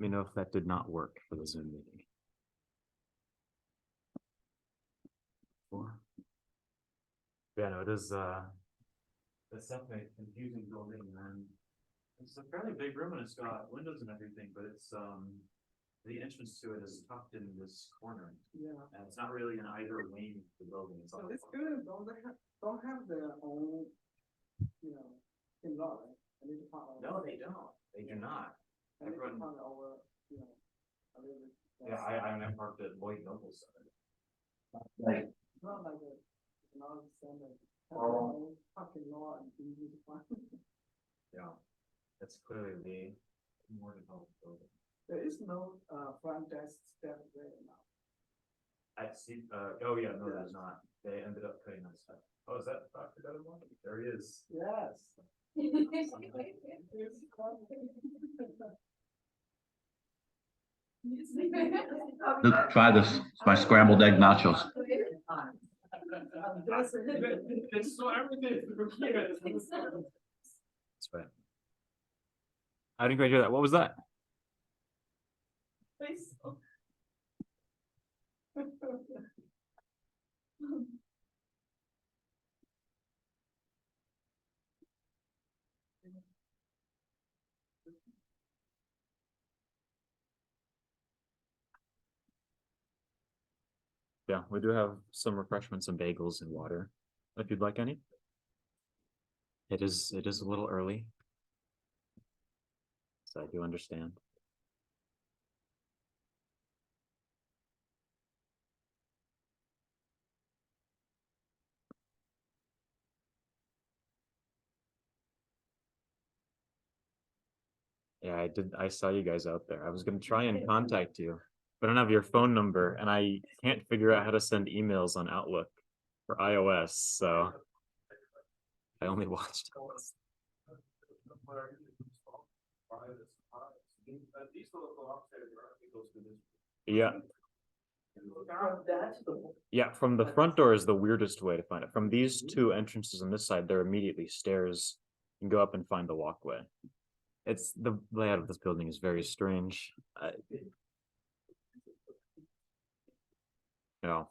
me know if that did not work for the Zoom meeting. 4. Yeah, no, it is it's definitely a confusing building, and it's a fairly big room and it's got windows and everything, but it's the entrance to it is tucked in this corner. Yeah. And it's not really in either wing of the building. It's so it's good. Don't have their own, in law, right? No, they don't. They do not. Everyone, over, a little bit. yeah, I parked at Lloyd Noble Center. Like, not like a center. Oh. Parking lot and easy to find. Yeah, that's clearly the more developed building. There is no front desk step there now. I see. Oh yeah, no, there's not. They ended up cutting that stuff. Oh, is that Dr. Dedamore? There he is. Yes. Let's try this. It's my scrambled egg nachos. It's so everything through here. That's right. I didn't quite hear that. What was that? Yeah, we do have some refreshments and bagels and water, if you'd like any. It is a little early, so I do understand. Yeah, I saw you guys out there. I was gonna try and contact you, but I don't have your phone number, and I can't figure out how to send emails on Outlook for iOS, so I only watched. Yeah. Yeah, from the front door is the weirdest way to find it. From these two entrances on this side, they're immediately stairs. You can go up and find the walkway. It's the layout of this building is very strange. Yeah.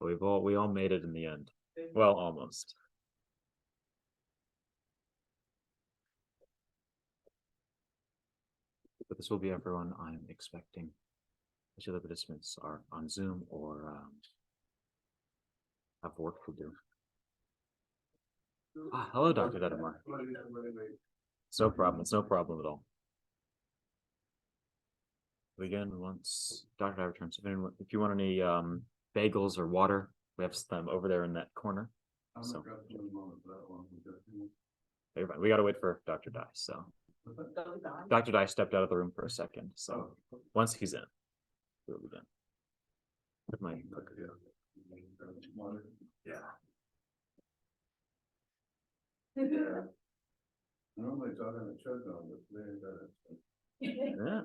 We all made it in the end. Well, almost. But this will be everyone I'm expecting. Each of the participants are on Zoom or have work to do. Ah, hello, Dr. Dedamore. It's no problem. It's no problem at all. Again, once Dr. Dye returns, if you want any bagels or water, we have them over there in that corner. So we gotta wait for Dr. Dye. So Dr. Dye stepped out of the room for a second. So once he's in, we'll be done. With my yeah. Normally talking to children on this very good. Yeah.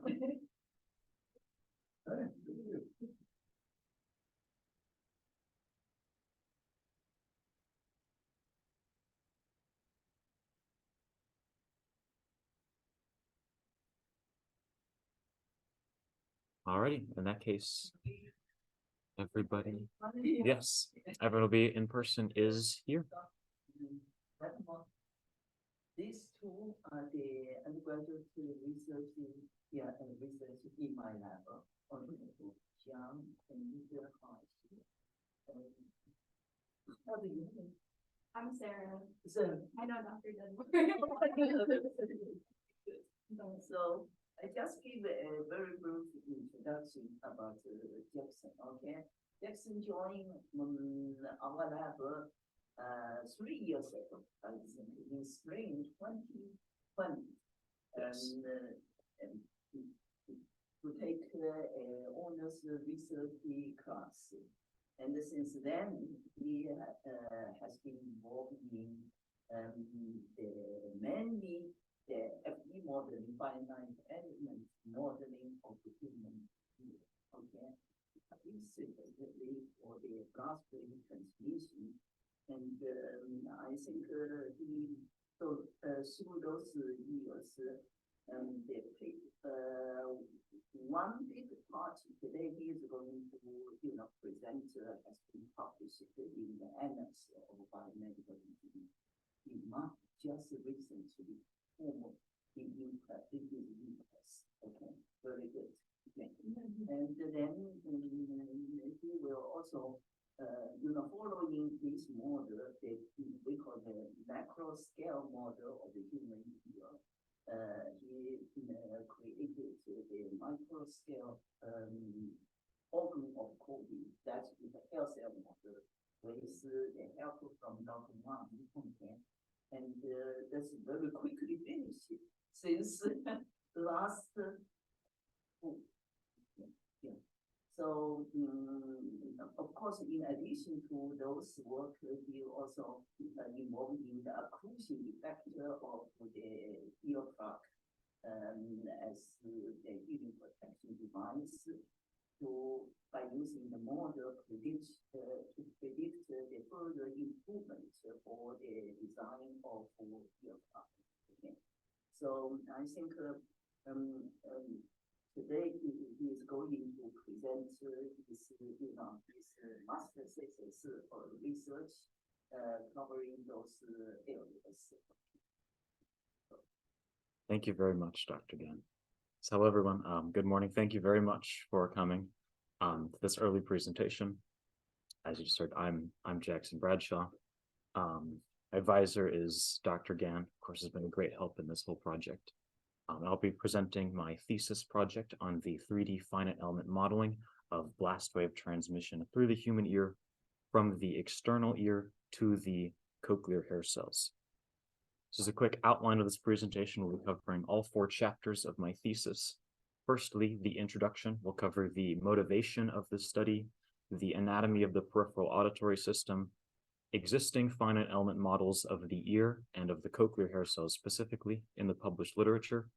Alrighty, in that case, everybody, yes, everyone will be in person is here. These two are the undergraduate research and research in my lab on Jiang and nuclear college. How do you know? I'm Sarah. So I know Dr. Denver. So I just give a very brief introduction about Jackson. Okay, Jackson joined our lab 3 years ago, I think, in spring 2020, Yes. and to take honors research class. And since then, he has been involved in mainly the FE modeling, finite element modeling of the human. Okay, specifically for the blood-brain transmission. And I think he So through those years, they pick one big part today he is going to present has been published in the Annals of Biomedical Engineering in March, just recently, almost in US. Okay, very good. Okay. And then he will also following this model, we call the macro scale model of the human ear. He created the micro scale organ of coding, that is the hair cell model, with the help from Dr. Wang. Okay. And that's very quickly finished since last. So, of course, in addition to those work, he also involved in the occlusion effect of the ear plug as the hearing protection device by using the model to predict the further improvement for the design of ear plug. Okay. So I think today he is going to present his master thesis or research covering those areas. Thank you very much, Dr. Gan. So hello, everyone. Good morning. Thank you very much for coming to this early presentation. As you just heard, I'm Jackson Bradshaw. Advisor is Dr. Gan. Of course, has been a great help in this whole project. I'll be presenting my thesis project on the 3D finite element modeling of blast wave transmission through the human ear from the external ear to the cochlear hair cells. This is a quick outline of this presentation. We'll be covering all 4 chapters of my thesis. Firstly, the introduction will cover the motivation of the study, the anatomy of the peripheral auditory system, existing finite element models of the ear and of the cochlear hair cells specifically in the published literature,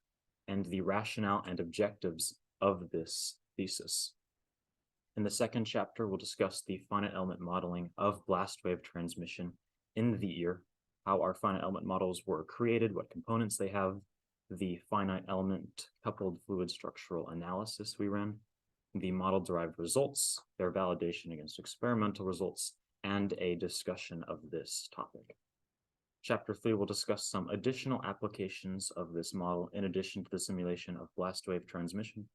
and the rationale and objectives of this thesis. In the second chapter, we'll discuss the finite element modeling of blast wave transmission in the ear, how our finite element models were created, what components they have, the finite element coupled fluid structural analysis we ran, the model-derived results, their validation against experimental results, and a discussion of this topic. Chapter 3 will discuss some additional applications of this model in addition to the simulation of blast wave transmission,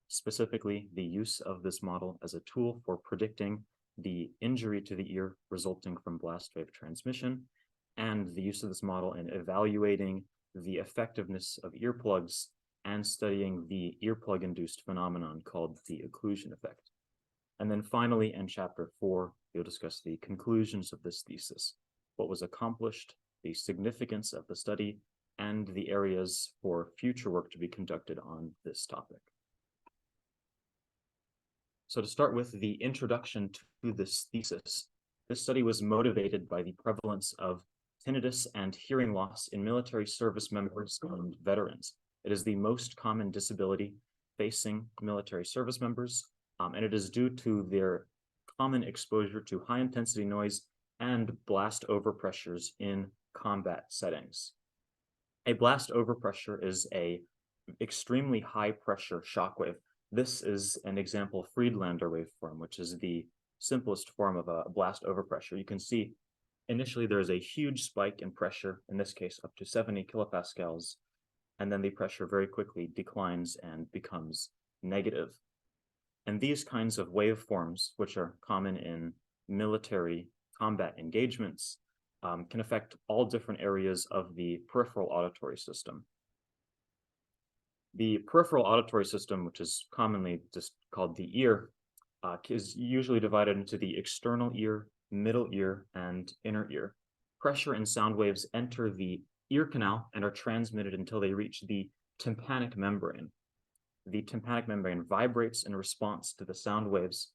specifically the use of this model as a tool for predicting the injury to the ear resulting from blast wave transmission, and the use of this model in evaluating the effectiveness of earplugs and studying the earplug-induced phenomenon called the occlusion effect. And then finally, in chapter 4, we'll discuss the conclusions of this thesis, what was accomplished, the significance of the study, and the areas for future work to be conducted on this topic. So to start with the introduction to this thesis, this study was motivated by the prevalence of tinnitus and hearing loss in military service members and veterans. It is the most common disability facing military service members, and it is due to their common exposure to high-intensity noise and blast overpressures in combat settings. A blast overpressure is an extremely high-pressure shock wave. This is an example Friedlander waveform, which is the simplest form of a blast overpressure. You can see initially there is a huge spike in pressure, in this case up to 70 kilopascals, and then the pressure very quickly declines and becomes negative. And these kinds of waveforms, which are common in military combat engagements, can affect all different areas of the peripheral auditory system. The peripheral auditory system, which is commonly just called the ear, is usually divided into the external ear, middle ear, and inner ear. Pressure and sound waves enter the ear canal and are transmitted until they reach the tympanic membrane. The tympanic membrane vibrates in response to the sound waves,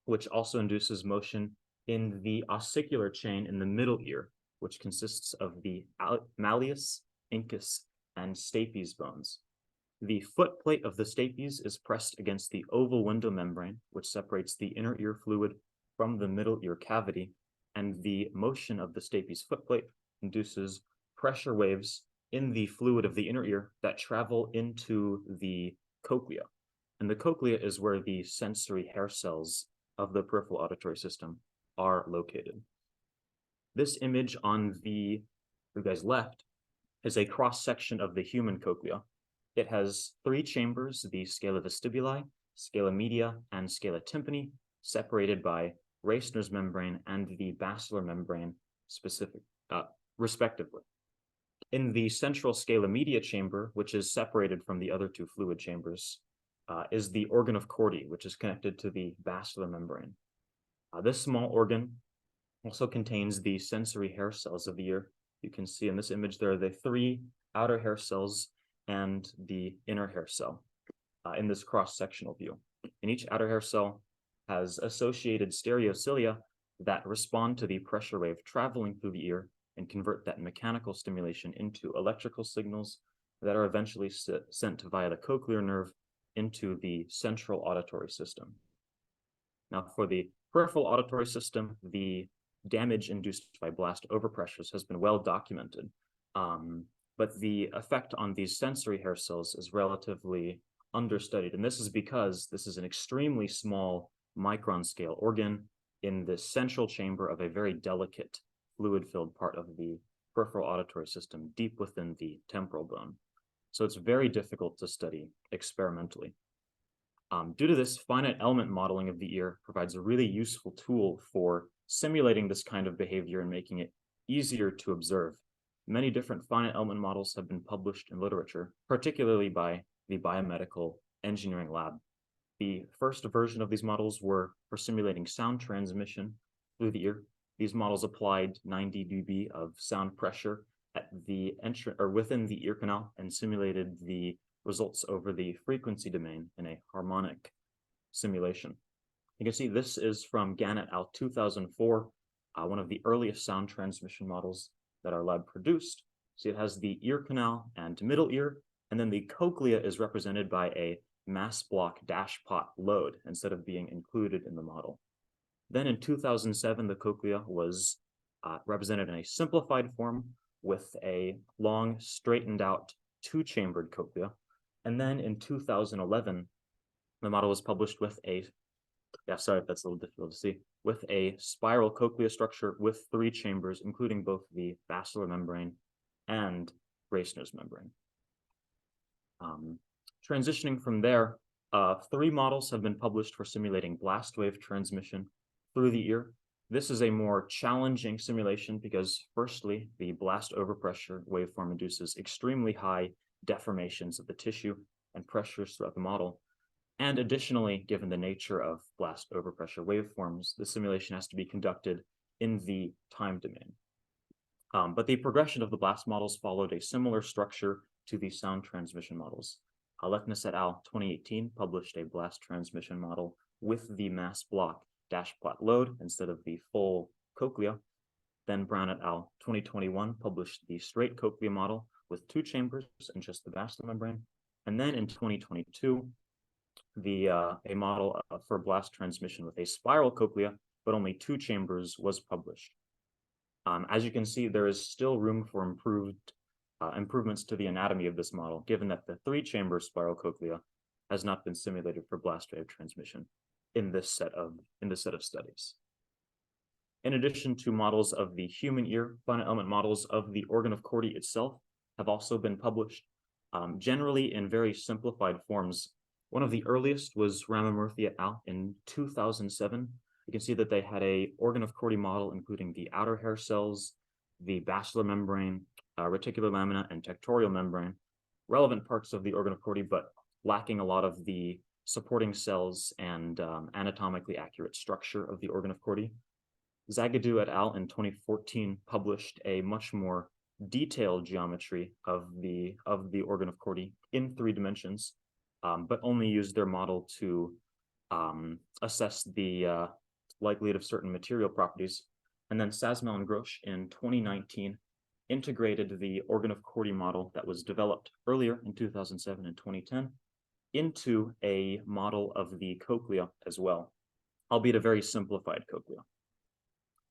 which also induces motion in the ossicular chain in the middle ear, which consists of the malleus, incus, and stapes bones. The foot plate of the stapes is pressed against the oval window membrane, which separates the inner ear fluid from the middle ear cavity, and the motion of the stapes foot plate induces pressure waves in the fluid of the inner ear that travel into the cochlea. And the cochlea is where the sensory hair cells of the peripheral auditory system are located. This image on the guy's left is a cross-section of the human cochlea. It has three chambers, the scala vestibuli, scala media, and scala tympani, separated by Reissner's membrane and the basilar membrane respectively. In the central scala media chamber, which is separated from the other two fluid chambers, is the organ of Corti, which is connected to the basilar membrane. This small organ also contains the sensory hair cells of the ear. You can see in this image there are the three outer hair cells and the inner hair cell in this cross-sectional view. And each outer hair cell has associated stereocilia that respond to the pressure wave traveling through the ear and convert that mechanical stimulation into electrical signals that are eventually sent via the cochlear nerve into the central auditory system. Now, for the peripheral auditory system, the damage induced by blast overpressures has been well documented, but the effect on these sensory hair cells is relatively understudied, and this is because this is an extremely small micron scale organ in the central chamber of a very delicate fluid-filled part of the peripheral auditory system deep within the temporal bone. So it's very difficult to study experimentally. Due to this, finite element modeling of the ear provides a really useful tool for simulating this kind of behavior and making it easier to observe. Many different finite element models have been published in literature, particularly by the Biomedical Engineering Lab. The first version of these models were for simulating sound transmission through the ear. These models applied 90 dB of sound pressure at the entrance or within the ear canal and simulated the results over the frequency domain in a harmonic simulation. You can see this is from Gannett et al. 2004, one of the earliest sound transmission models that our lab produced. So it has the ear canal and middle ear, and then the cochlea is represented by a mass block dashpot load instead of being included in the model. Then in 2007, the cochlea was represented in a simplified form with a long, straightened out, two-chambered cochlea. And then in 2011, the model was published with a, sorry if that's a little difficult to see, with a spiral cochlea structure with three chambers, including both the basilar membrane and Reissner's membrane. Transitioning from there, three models have been published for simulating blast wave transmission through the ear. This is a more challenging simulation because, firstly, the blast overpressure waveform induces extremely high deformations of the tissue and pressures throughout the model. And additionally, given the nature of blast overpressure waveforms, the simulation has to be conducted in the time domain. But the progression of the blast models followed a similar structure to the sound transmission models. Leknes et al. 2018 published a blast transmission model with the mass block dashpot load instead of the full cochlea. Then Brown et al. 2021 published the straight cochlea model with two chambers and just the basilar membrane. And then in 2022, a model for blast transmission with a spiral cochlea, but only two chambers, was published. As you can see, there is still room for improvements to the anatomy of this model, given that the three-chamber spiral cochlea has not been simulated for blast wave transmission in this set of studies. In addition to models of the human ear, finite element models of the organ of Corti itself have also been published, generally in very simplified forms. One of the earliest was Ramamurthy et al. In 2007. You can see that they had a organ of Corti model, including the outer hair cells, the basilar membrane, reticular lamina, and tectorial membrane, relevant parts of the organ of Corti, but lacking a lot of the supporting cells and anatomically accurate structure of the organ of Corti. Zagadou et al. In 2014 published a much more detailed geometry of the organ of Corti in 3 dimensions, but only used their model to assess the likelihood of certain material properties. And then Sasmel and Grosch in 2019 integrated the organ of Corti model that was developed earlier in 2007 and 2010 into a model of the cochlea as well, albeit a very simplified cochlea.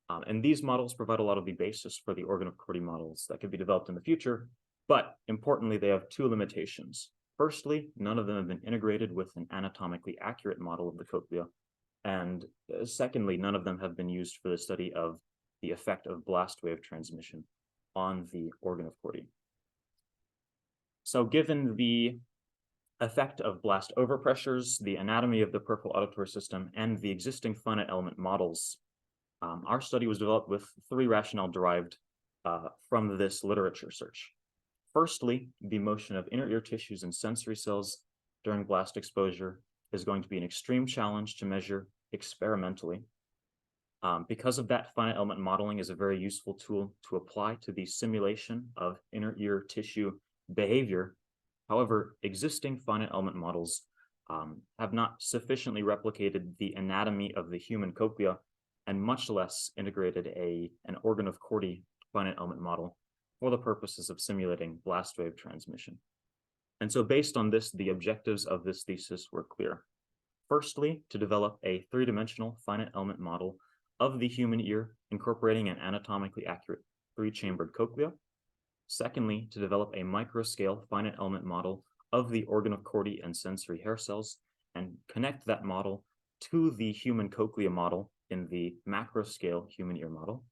And these models provide a lot of the basis for the organ of Corti models that could be developed in the future, but importantly, they have two limitations. Firstly, none of them have been integrated with an anatomically accurate model of the cochlea. And secondly, none of them have been used for the study of the effect of blast wave transmission on the organ of Corti. So given the effect of blast overpressures, the anatomy of the peripheral auditory system, and the existing finite element models, our study was developed with three rationale derived from this literature search. Firstly, the motion of inner ear tissues and sensory cells during blast exposure is going to be an extreme challenge to measure experimentally. Because of that, finite element modeling is a very useful tool to apply to the simulation of inner ear tissue behavior. However, existing finite element models have not sufficiently replicated the anatomy of the human cochlea and much less integrated an organ of Corti finite element model for the purposes of simulating blast wave transmission. And so based on this, the objectives of this thesis were clear. Firstly, to develop a three-dimensional finite element model of the human ear, incorporating an anatomically accurate three-chambered cochlea. Secondly, to develop a microscale finite element model of the organ of Corti and sensory hair cells, and connect that model to the human cochlea model in the macroscale human ear model.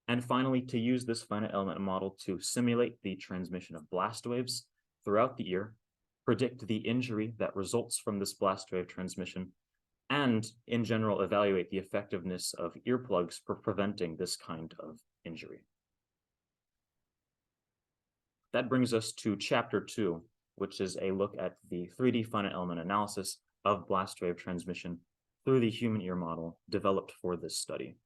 And finally, to use this finite element model to simulate the transmission of blast waves throughout the ear, predict the injury that results from this blast wave transmission, and in general, evaluate the effectiveness of earplugs for preventing this kind of injury. That brings us to chapter 2, which is a look at the 3D finite element analysis of blast wave transmission through the human ear model developed for this study.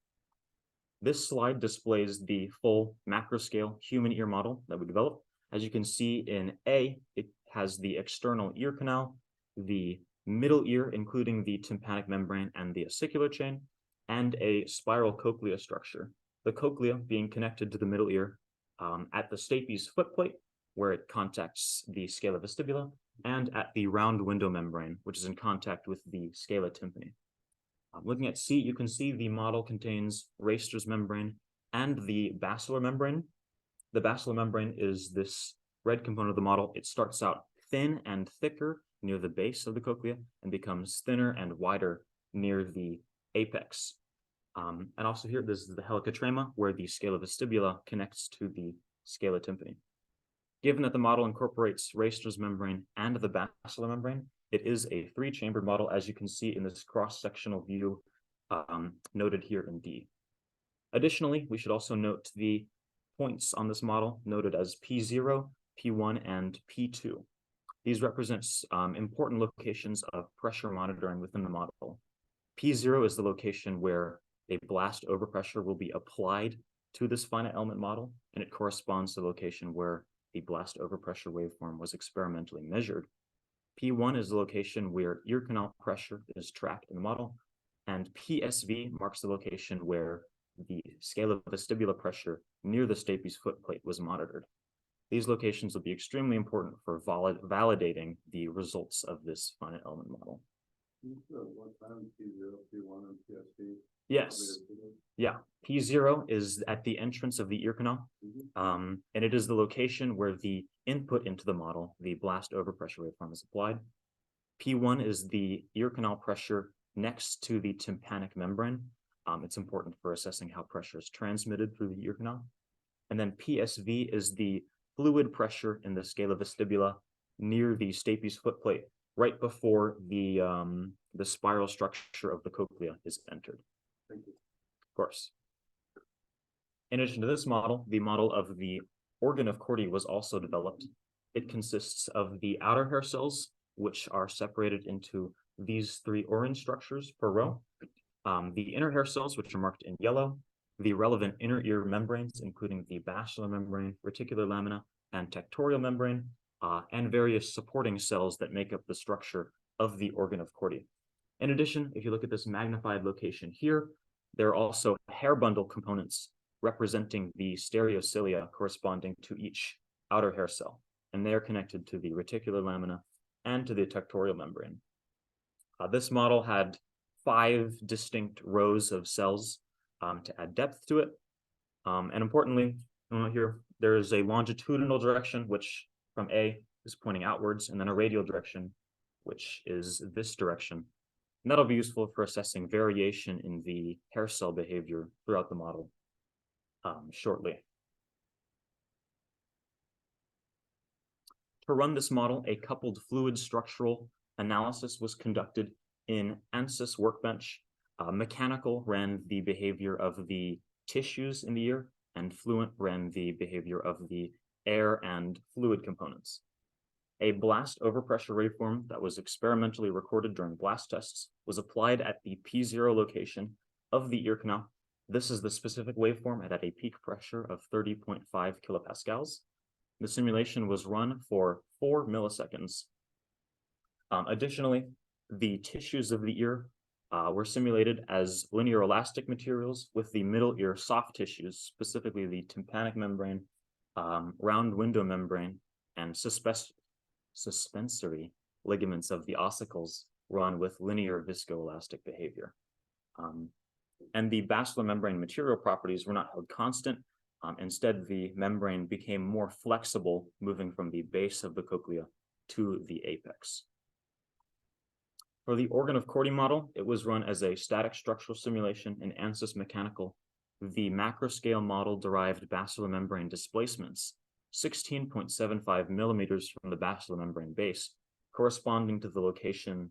This slide displays the full macroscale human ear model that we developed. As you can see in A, it has the external ear canal, the middle ear, including the tympanic membrane and the ossicular chain, and a spiral cochlea structure. The cochlea being connected to the middle ear at the stapes footplate, where it contacts the scala vestibula, and at the round window membrane, which is in contact with the scala tympani. Looking at C, you can see the model contains Raster's membrane and the basilar membrane. The basilar membrane is this red component of the model. It starts out thin and thicker near the base of the cochlea and becomes thinner and wider near the apex. And also here, this is the helicotrema, where the scala vestibula connects to the scala tympani. Given that the model incorporates Raster's membrane and the basilar membrane, it is a three-chambered model, as you can see in this cross-sectional view noted here in D. Additionally, we should also note the points on this model noted as P0, P1, and P2. These represent important locations of pressure monitoring within the model. P0 is the location where a blast overpressure will be applied to this finite element model, and it corresponds to the location where the blast overpressure waveform was experimentally measured. P1 is the location where ear canal pressure is tracked in the model, and PSV marks the location where the scala vestibula pressure near the stapes footplate was monitored. These locations will be extremely important for validating the results of this finite element model. What time P0, P1, and PSP? Yes. Yeah. P0 is at the entrance of the ear canal, and it is the location where the input into the model, the blast overpressure waveform, is applied. P1 is the ear canal pressure next to the tympanic membrane. It's important for assessing how pressure is transmitted through the ear canal. And then PSV is the fluid pressure in the scala vestibula near the stapes footplate, right before the spiral structure of the cochlea is entered. Thank you. Of course. In addition to this model, the model of the organ of Corti was also developed. It consists of the outer hair cells, which are separated into these three orange structures per row, the inner hair cells, which are marked in yellow, the relevant inner ear membranes, including the basilar membrane, reticular lamina, and tectorial membrane, and various supporting cells that make up the structure of the organ of Corti. In addition, if you look at this magnified location here, there are also hair bundle components representing the stereocilia corresponding to each outer hair cell, and they are connected to the reticular lamina and to the tectorial membrane. This model had 5 distinct rows of cells to add depth to it. And importantly, here, there is a longitudinal direction, which from A is pointing outwards, and then a radial direction, which is this direction. And that'll be useful for assessing variation in the hair cell behavior throughout the model shortly. To run this model, a coupled fluid structural analysis was conducted in ANSYS Workbench. Mechanical ran the behavior of the tissues in the ear, and Fluent ran the behavior of the air and fluid components. A blast overpressure waveform that was experimentally recorded during blast tests was applied at the P0 location of the ear canal. This is the specific waveform at a peak pressure of 30.5 kilopascals. The simulation was run for 4 milliseconds. Additionally, the tissues of the ear were simulated as linear elastic materials with the middle ear soft tissues, specifically the tympanic membrane, round window membrane, and suspensory ligaments of the ossicles run with linear viscoelastic behavior. And the basilar membrane material properties were not held constant. Instead, the membrane became more flexible, moving from the base of the cochlea to the apex. For the organ of Corti model, it was run as a static structural simulation in ANSYS Mechanical. The macroscale model derived basilar membrane displacements 16.75 millimeters from the basilar membrane base, corresponding to the location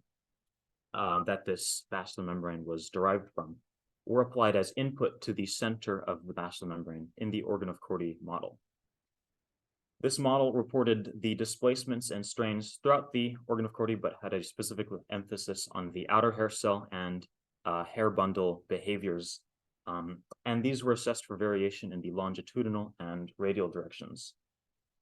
that this basilar membrane was derived from, were applied as input to the center of the basilar membrane in the organ of Corti model. This model reported the displacements and strains throughout the organ of Corti, but had a specific emphasis on the outer hair cell and hair bundle behaviors. And these were assessed for variation in the longitudinal and radial directions.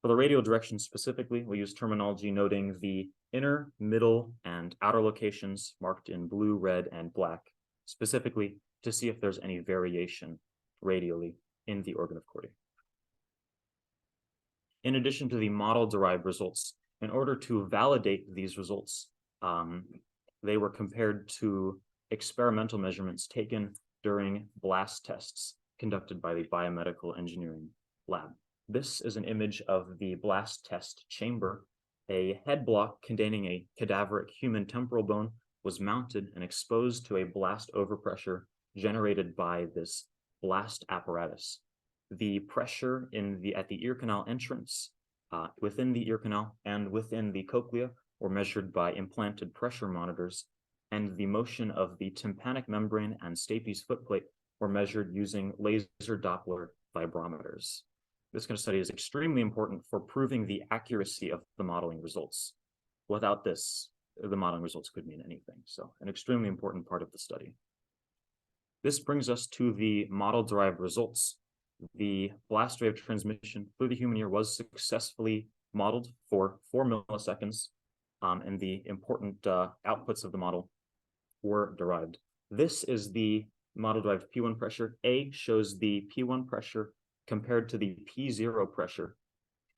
For the radial directions specifically, we use terminology noting the inner, middle, and outer locations marked in blue, red, and black, specifically to see if there's any variation radially in the organ of Corti. In addition to the model-derived results, in order to validate these results, they were compared to experimental measurements taken during blast tests conducted by the biomedical engineering lab. This is an image of the blast test chamber. A head block containing a cadaveric human temporal bone was mounted and exposed to a blast overpressure generated by this blast apparatus. The pressure at the ear canal entrance, within the ear canal and within the cochlea were measured by implanted pressure monitors, and the motion of the tympanic membrane and stapes footplate were measured using laser Doppler vibrometers. This kind of study is extremely important for proving the accuracy of the modeling results. Without this, the modeling results could mean anything. So an extremely important part of the study. This brings us to the model-derived results. The blast wave transmission through the human ear was successfully modeled for 4 milliseconds, and the important outputs of the model were derived. This is the model-derived P1 pressure. A shows the P1 pressure compared to the P0 pressure.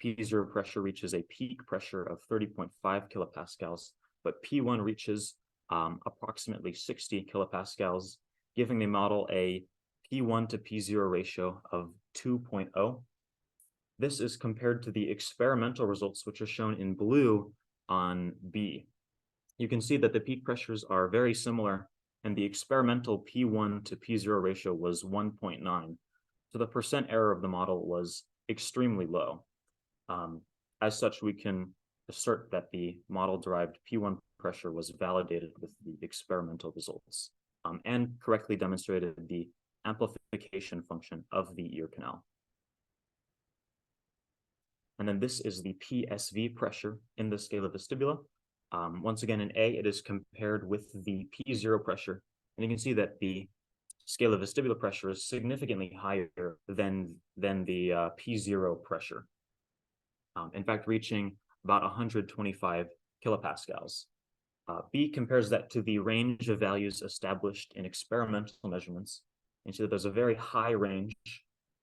P0 pressure reaches a peak pressure of 30.5 kilopascals, but P1 reaches approximately 60 kilopascals, giving the model a P1 to P0 ratio of 2.0. This is compared to the experimental results, which are shown in blue on B. You can see that the peak pressures are very similar, and the experimental P1 to P0 ratio was 1.9. So the percent error of the model was extremely low. As such, we can assert that the model-derived P1 pressure was validated with the experimental results, and correctly demonstrated the amplification function of the ear canal. And then this is the PSV pressure in the scala vestibula. Once again, in A, it is compared with the P0 pressure, and you can see that the scala vestibula pressure is significantly higher than the P0 pressure. In fact, reaching about 125 kilopascals. B compares that to the range of values established in experimental measurements. And see that there's a very high range.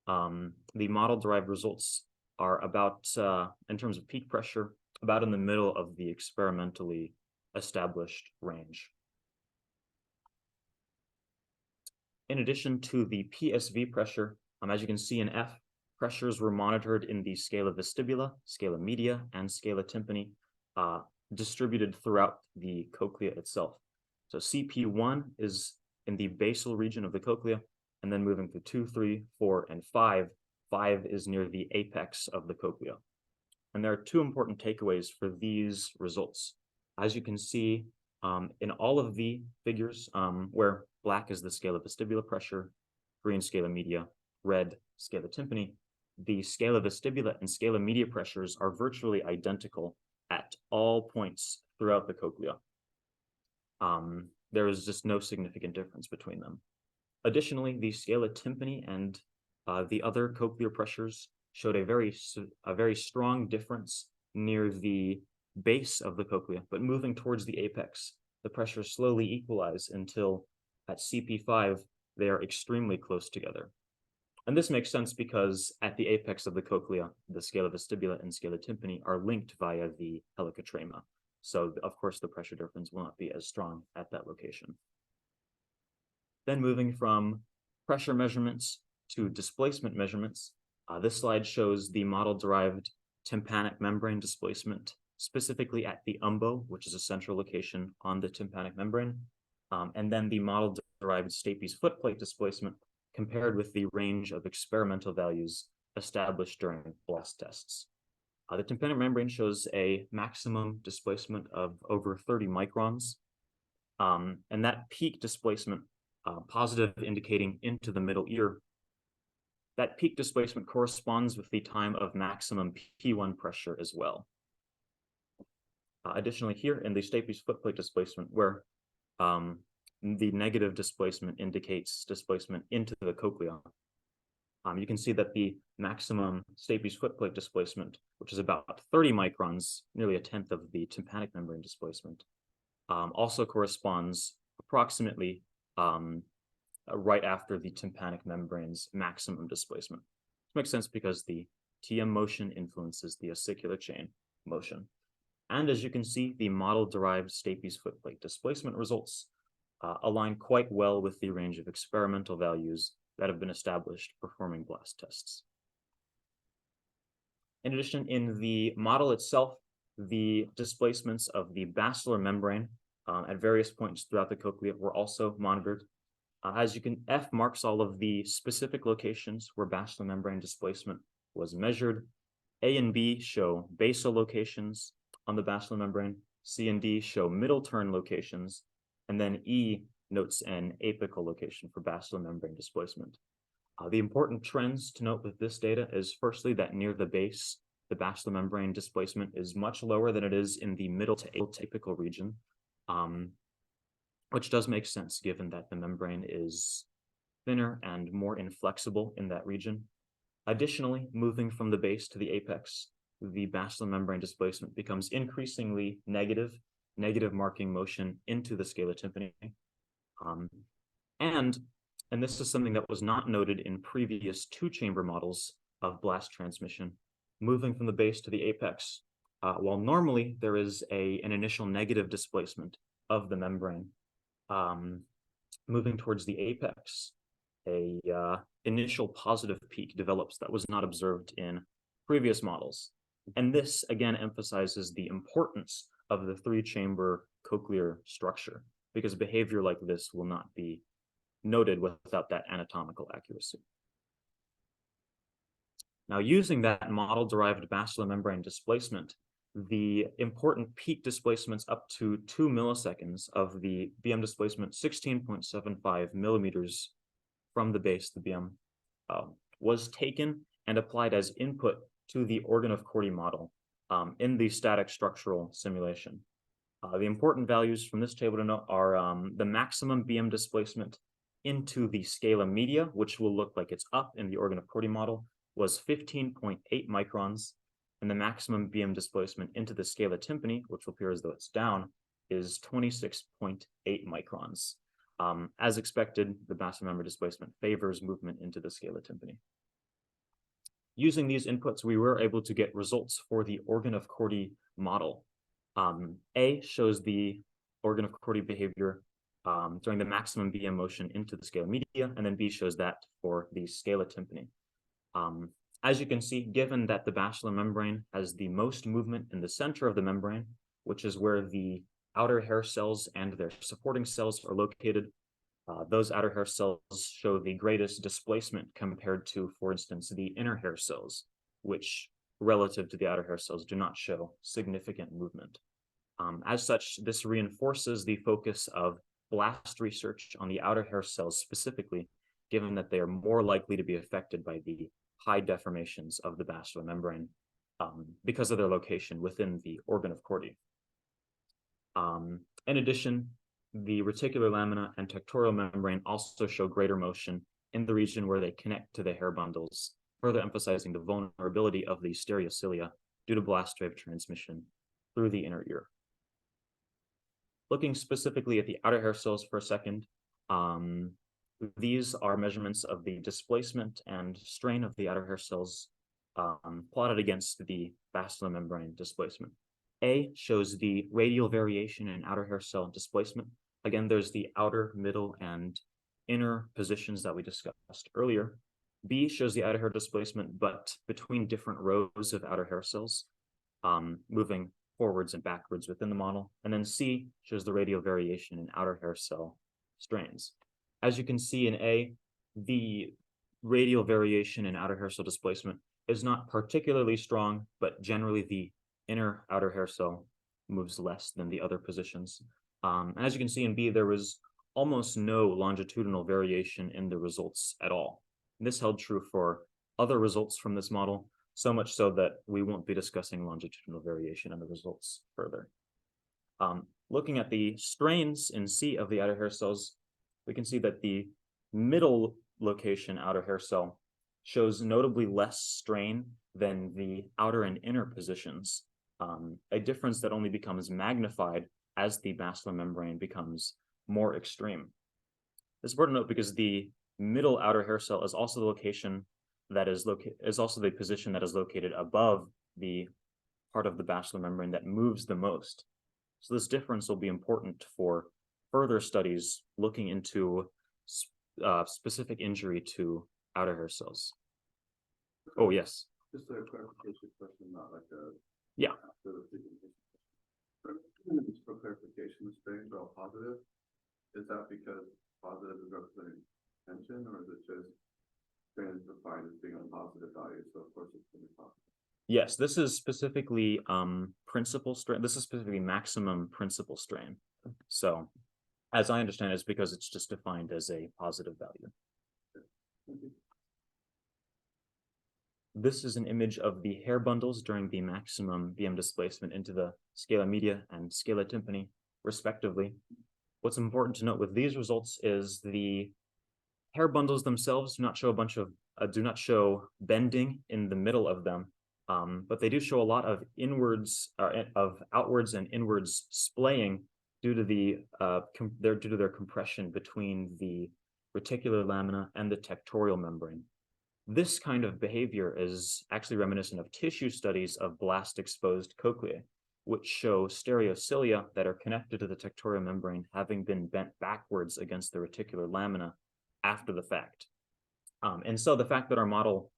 The model-derived results are about, in terms of peak pressure, about in the middle of the experimentally established range. In addition to the PSV pressure, as you can see in F, pressures were monitored in the scala vestibula, scala media, and scala tympani, distributed throughout the cochlea itself. So CP1 is in the basal region of the cochlea, and then moving to 2, 3, 4, and 5. 5 is near the apex of the cochlea. And there are two important takeaways for these results. As you can see in all of the figures where black is the scala vestibula pressure, green scala media, red scala tympani, the scala vestibula and scala media pressures are virtually identical at all points throughout the cochlea. There is just no significant difference between them. Additionally, the scala tympani and the other cochlear pressures showed a very strong difference near the base of the cochlea, but moving towards the apex, the pressures slowly equalize until at CP5, they are extremely close together. And this makes sense because at the apex of the cochlea, the scala vestibula and scala tympani are linked via the helicotrema. So of course, the pressure difference will not be as strong at that location. Then moving from pressure measurements to displacement measurements, this slide shows the model-derived tympanic membrane displacement, specifically at the umbo, which is a central location on the tympanic membrane, and then the model-derived stapes footplate displacement compared with the range of experimental values established during blast tests. The tympanic membrane shows a maximum displacement of over 30 microns, and that peak displacement, positive indicating into the middle ear, that peak displacement corresponds with the time of maximum P1 pressure as well. Additionally, here in the stapes footplate displacement, where the negative displacement indicates displacement into the cochlea, you can see that the maximum stapes footplate displacement, which is about 30 microns, nearly a tenth of the tympanic membrane displacement, also corresponds approximately right after the tympanic membrane's maximum displacement. This makes sense because the TM motion influences the ossicular chain motion. And as you can see, the model-derived stapes footplate displacement results align quite well with the range of experimental values that have been established performing blast tests. In addition, in the model itself, the displacements of the basilar membrane at various points throughout the cochlea were also monitored. As you can, F marks all of the specific locations where basilar membrane displacement was measured. A and B show basal locations on the basilar membrane. C and D show middle turn locations. And then E notes an apical location for basilar membrane displacement. The important trends to note with this data is firstly that near the base, the basilar membrane displacement is much lower than it is in the middle to apical region, which does make sense given that the membrane is thinner and more inflexible in that region. Additionally, moving from the base to the apex, the basilar membrane displacement becomes increasingly negative marking motion into the scala tympani. And this is something that was not noted in previous two-chamber models of blast transmission. Moving from the base to the apex, while normally there is an initial negative displacement of the membrane, moving towards the apex, a initial positive peak develops that was not observed in previous models. And this again emphasizes the importance of the three-chamber cochlear structure, because behavior like this will not be noted without that anatomical accuracy. Now, using that model-derived basilar membrane displacement, the important peak displacements up to 2 milliseconds of the BM displacement 16.75 millimeters from the base, the BM, was taken and applied as input to the organ of Corti model in the static structural simulation. The important values from this table to note are the maximum BM displacement into the scala media, which will look like it's up in the organ of Corti model, was 15.8 microns, and the maximum BM displacement into the scala tympani, which will appear as though it's down, is 26.8 microns. As expected, the basilar membrane displacement favors movement into the scala tympani. Using these inputs, we were able to get results for the organ of Corti model. A shows the organ of Corti behavior during the maximum BM motion into the scalar media, and then B shows that for the scala tympani. As you can see, given that the basilar membrane has the most movement in the center of the membrane, which is where the outer hair cells and their supporting cells are located, those outer hair cells show the greatest displacement compared to, for instance, the inner hair cells, which relative to the outer hair cells do not show significant movement. As such, this reinforces the focus of blast research on the outer hair cells specifically, given that they are more likely to be affected by the high deformations of the basilar membrane because of their location within the organ of Corti. In addition, the reticular lamina and tectorial membrane also show greater motion in the region where they connect to the hair bundles, further emphasizing the vulnerability of the stereocilia due to blast wave transmission through the inner ear. Looking specifically at the outer hair cells for a second, these are measurements of the displacement and strain of the outer hair cells plotted against the basilar membrane displacement. A shows the radial variation in outer hair cell displacement. Again, there's the outer, middle, and inner positions that we discussed earlier. B shows the outer hair displacement, but between different rows of outer hair cells, moving forwards and backwards within the model. And then C shows the radial variation in outer hair cell strains. As you can see in A, the radial variation in outer hair cell displacement is not particularly strong, but generally the inner outer hair cell moves less than the other positions. And as you can see in B, there was almost no longitudinal variation in the results at all. And this held true for other results from this model, so much so that we won't be discussing longitudinal variation in the results further. Looking at the strains in C of the outer hair cells, we can see that the middle location outer hair cell shows notably less strain than the outer and inner positions, a difference that only becomes magnified as the basilar membrane becomes more extreme. This is important to note because the middle outer hair cell is also the location that is also the position that is located above the part of the basilar membrane that moves the most. So this difference will be important for further studies looking into specific injury to outer hair cells. Oh, yes. Just a clarification question, not like a. Yeah. Just for clarification, the strains are all positive. Is that because positive is representing tension, or is it just strains defined as being a positive value? So of course it's going to be positive. Yes, this is specifically principal strain. This is specifically maximum principal strain. So as I understand it, it's because it's just defined as a positive value. Thank you. This is an image of the hair bundles during the maximum BM displacement into the scala media and scala tympani, respectively. What's important to note with these results is the hair bundles themselves do not show bending in the middle of them, but they do show a lot of outwards and inwards splaying due to their compression between the reticular lamina and the tectorial membrane. This kind of behavior is actually reminiscent of tissue studies of blast-exposed cochleae, which show stereocilia that are connected to the tectorial membrane having been bent backwards against the reticular lamina after the fact. And so the fact that our model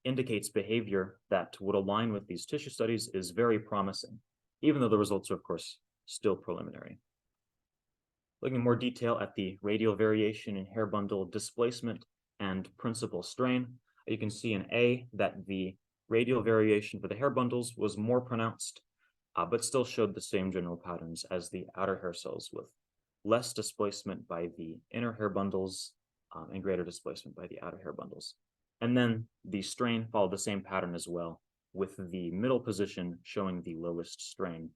indicates behavior that would align with these tissue studies is very promising, even though the results are, of course, still preliminary. Looking in more detail at the radial variation in hair bundle displacement and principal strain, you can see in A that the radial variation for the hair bundles was more pronounced, but still showed the same general patterns as the outer hair cells, with less displacement by the inner hair bundles and greater displacement by the outer hair bundles. And then the strain followed the same pattern as well, with the middle position showing the lowest strain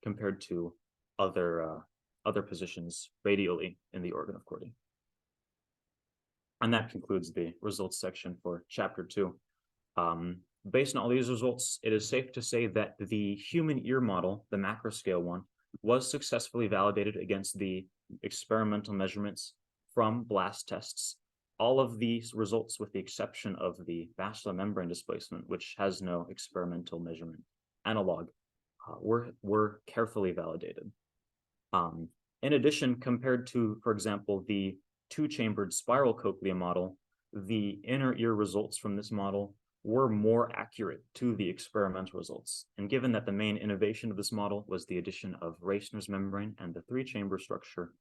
compared to other positions radially in the organ of Corti. And that concludes the results section for chapter 2. Based on all these results, it is safe to say that the human ear model, the macro scale one, was successfully validated against the experimental measurements from blast tests. All of these results, with the exception of the basilar membrane displacement, which has no experimental measurement analog, were carefully validated. In addition, compared to, for example, the two-chambered spiral cochlea model, the inner ear results from this model were more accurate to the experimental results. And given that the main innovation of this model was the addition of Reissner's membrane and the three-chamber structure,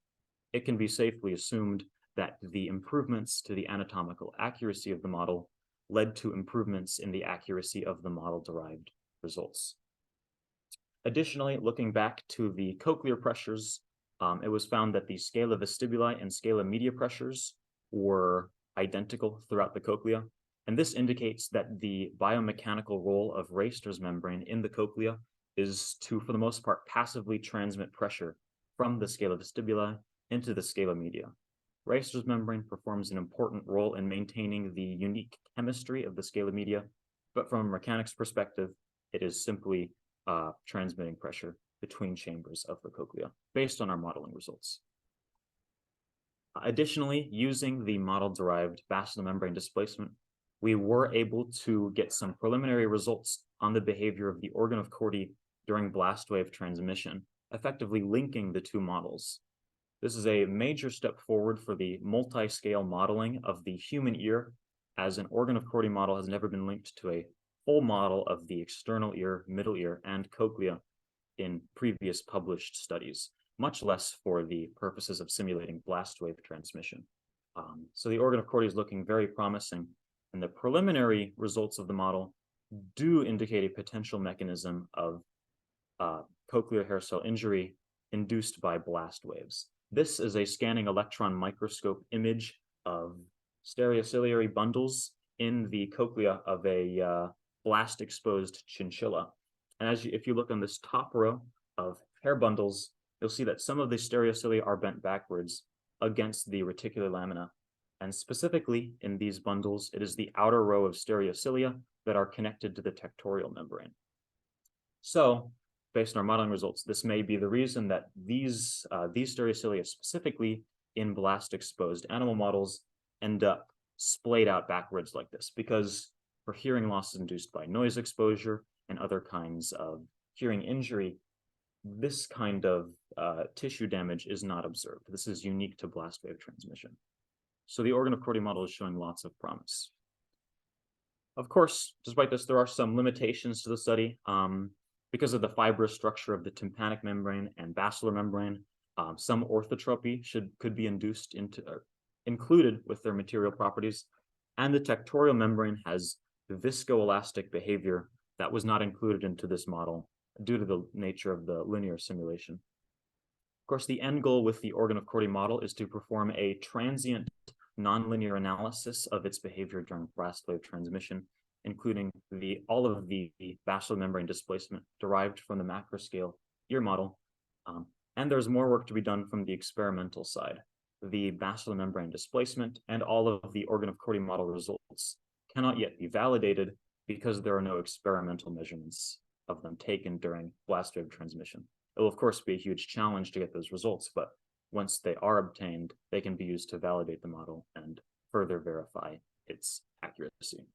it can be safely assumed that the improvements to the anatomical accuracy of the model led to improvements in the accuracy of the model-derived results. Additionally, looking back to the cochlear pressures, it was found that the scala vestibuli and scala media pressures were identical throughout the cochlea, and this indicates that the biomechanical role of Reissner's membrane in the cochlea is to, for the most part, passively transmit pressure from the scala vestibuli into the scala media. Reissner's membrane performs an important role in maintaining the unique chemistry of the scala media, but from a mechanics perspective, it is simply transmitting pressure between chambers of the cochlea based on our modeling results. Additionally, using the model-derived basilar membrane displacement, we were able to get some preliminary results on the behavior of the organ of Corti during blast wave transmission, effectively linking the two models. This is a major step forward for the multi-scale modeling of the human ear, as an organ of Corti model has never been linked to a full model of the external ear, middle ear, and cochlea in previous published studies, much less for the purposes of simulating blast wave transmission. So the organ of Corti is looking very promising, and the preliminary results of the model do indicate a potential mechanism of cochlear hair cell injury induced by blast waves. This is a scanning electron microscope image of stereociliary bundles in the cochlea of a blast-exposed chinchilla. And if you look on this top row of hair bundles, you'll see that some of the stereocilia are bent backwards against the reticular lamina. And specifically in these bundles, it is the outer row of stereocilia that are connected to the tectorial membrane. So, based on our modeling results, this may be the reason that these stereocilia, specifically in blast-exposed animal models, end up splayed out backwards like this, because for hearing loss induced by noise exposure and other kinds of hearing injury, this kind of tissue damage is not observed. This is unique to blast wave transmission. So the organ of Corti model is showing lots of promise. Of course, despite this, there are some limitations to the study. Because of the fibrous structure of the tympanic membrane and basilar membrane, some orthotropy could be included with their material properties, and the tectorial membrane has viscoelastic behavior that was not included into this model due to the nature of the linear simulation. Of course, the end goal with the organ of Corti model is to perform a transient nonlinear analysis of its behavior during blast wave transmission, including all of the basilar membrane displacement derived from the macroscale ear model. And there's more work to be done from the experimental side. The basilar membrane displacement and all of the organ of Corti model results cannot yet be validated because there are no experimental measurements of them taken during blast wave transmission. It will, of course, be a huge challenge to get those results, but once they are obtained, they can be used to validate the model and further verify its accuracy.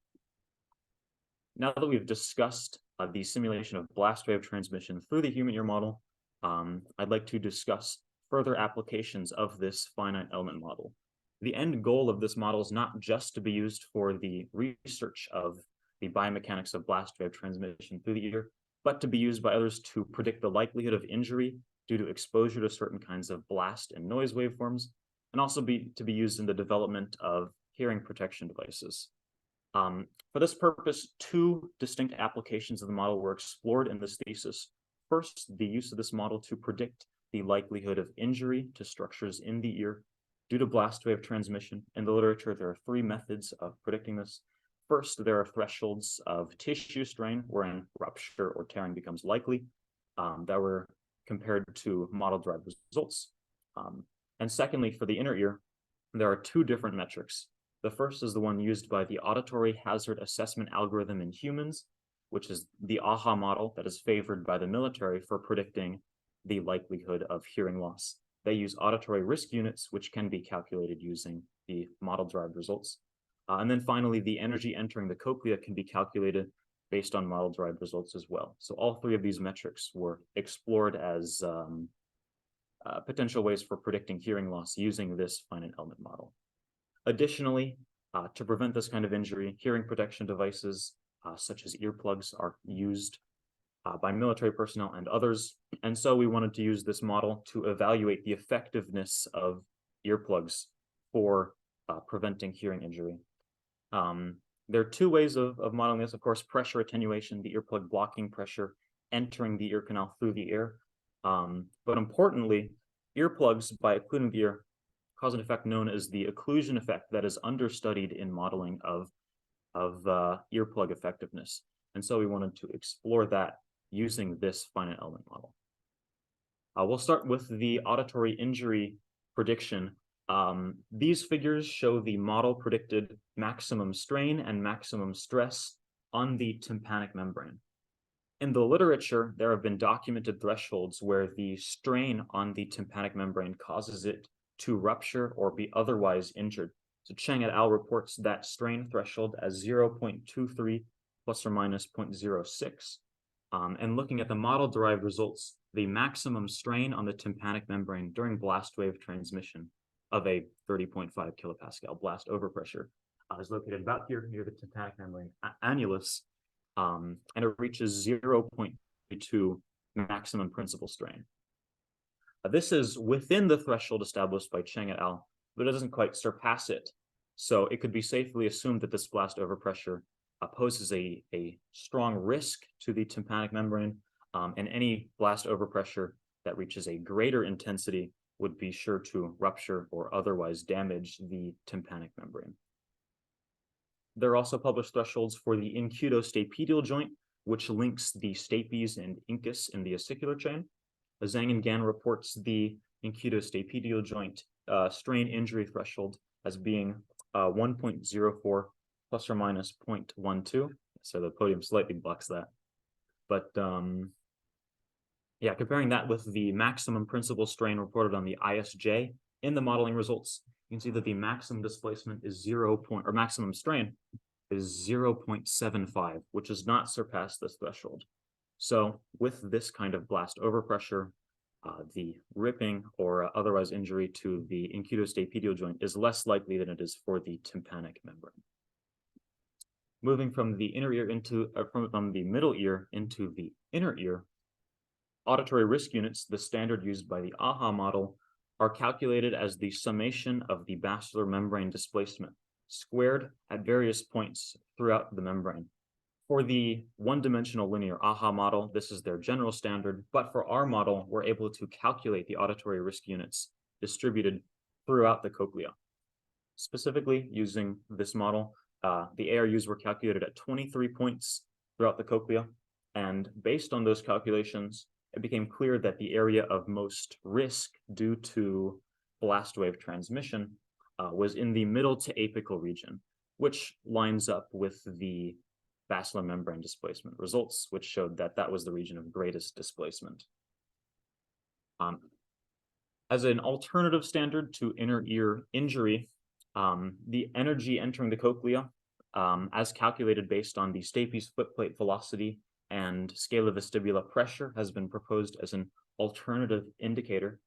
Now that we've discussed the simulation of blast wave transmission through the human ear model, I'd like to discuss further applications of this finite element model. The end goal of this model is not just to be used for the research of the biomechanics of blast wave transmission through the ear, but to be used by others to predict the likelihood of injury due to exposure to certain kinds of blast and noise waveforms, and also to be used in the development of hearing protection devices. For this purpose, two distinct applications of the model were explored in this thesis. First, the use of this model to predict the likelihood of injury to structures in the ear due to blast wave transmission. In the literature, there are three methods of predicting this. First, there are thresholds of tissue strain wherein rupture or tearing becomes likely that were compared to model-derived results. And secondly, for the inner ear, there are two different metrics. The first is the one used by the auditory hazard assessment algorithm in humans, which is the AHA model that is favored by the military for predicting the likelihood of hearing loss. They use auditory risk units, which can be calculated using the model-derived results. And then finally, the energy entering the cochlea can be calculated based on model-derived results as well. So all three of these metrics were explored as potential ways for predicting hearing loss using this finite element model. Additionally, to prevent this kind of injury, hearing protection devices such as earplugs are used by military personnel and others. And so we wanted to use this model to evaluate the effectiveness of earplugs for preventing hearing injury. There are two ways of modeling this. Of course, pressure attenuation, the earplug blocking pressure entering the ear canal through the ear. But importantly, earplugs, by occluding the ear, cause an effect known as the occlusion effect that is understudied in modeling of earplug effectiveness. And so we wanted to explore that using this finite element model. We'll start with the auditory injury prediction. These figures show the model predicted maximum strain and maximum stress on the tympanic membrane. In the literature, there have been documented thresholds where the strain on the tympanic membrane causes it to rupture or be otherwise injured. So Cheng et al. Reports that strain threshold as 0.23 plus or minus 0.06. And looking at the model-derived results, the maximum strain on the tympanic membrane during blast wave transmission of a 30.5 kilopascal blast overpressure is located about here near the tympanic membrane annulus, and it reaches 0.2 maximum principal strain. This is within the threshold established by Cheng et al., but it doesn't quite surpass it. So it could be safely assumed that this blast overpressure poses a strong risk to the tympanic membrane, and any blast overpressure that reaches a greater intensity would be sure to rupture or otherwise damage the tympanic membrane. There are also published thresholds for the incutostapedial joint, which links the stapes and incus in the ossicular chain. Zhang and Gan reports the incutostapedial joint strain injury threshold as being 1.04 plus or minus 0.12. So the podium slightly blocks that. But yeah, comparing that with the maximum principal strain reported on the ISJ in the modeling results, you can see that the maximum displacement is maximum strain is 0.75, which does not surpass this threshold. So with this kind of blast overpressure, the ripping or otherwise injury to the incutostapedial joint is less likely than it is for the tympanic membrane. Moving from the inner ear from the middle ear into the inner ear, auditory risk units, the standard used by the AHA model, are calculated as the summation of the basilar membrane displacement squared at various points throughout the membrane. For the one-dimensional linear AHA model, this is their general standard, but for our model, we're able to calculate the auditory risk units distributed throughout the cochlea. Specifically, using this model, the ARUs were calculated at 23 points throughout the cochlea, and based on those calculations, it became clear that the area of most risk due to blast wave transmission was in the middle to apical region, which lines up with the basilar membrane displacement results, which showed that that was the region of greatest displacement. As an alternative standard to inner ear injury, the energy entering the cochlea, as calculated based on the stapes footplate velocity and scalar vestibular pressure, has been proposed as an alternative indicator.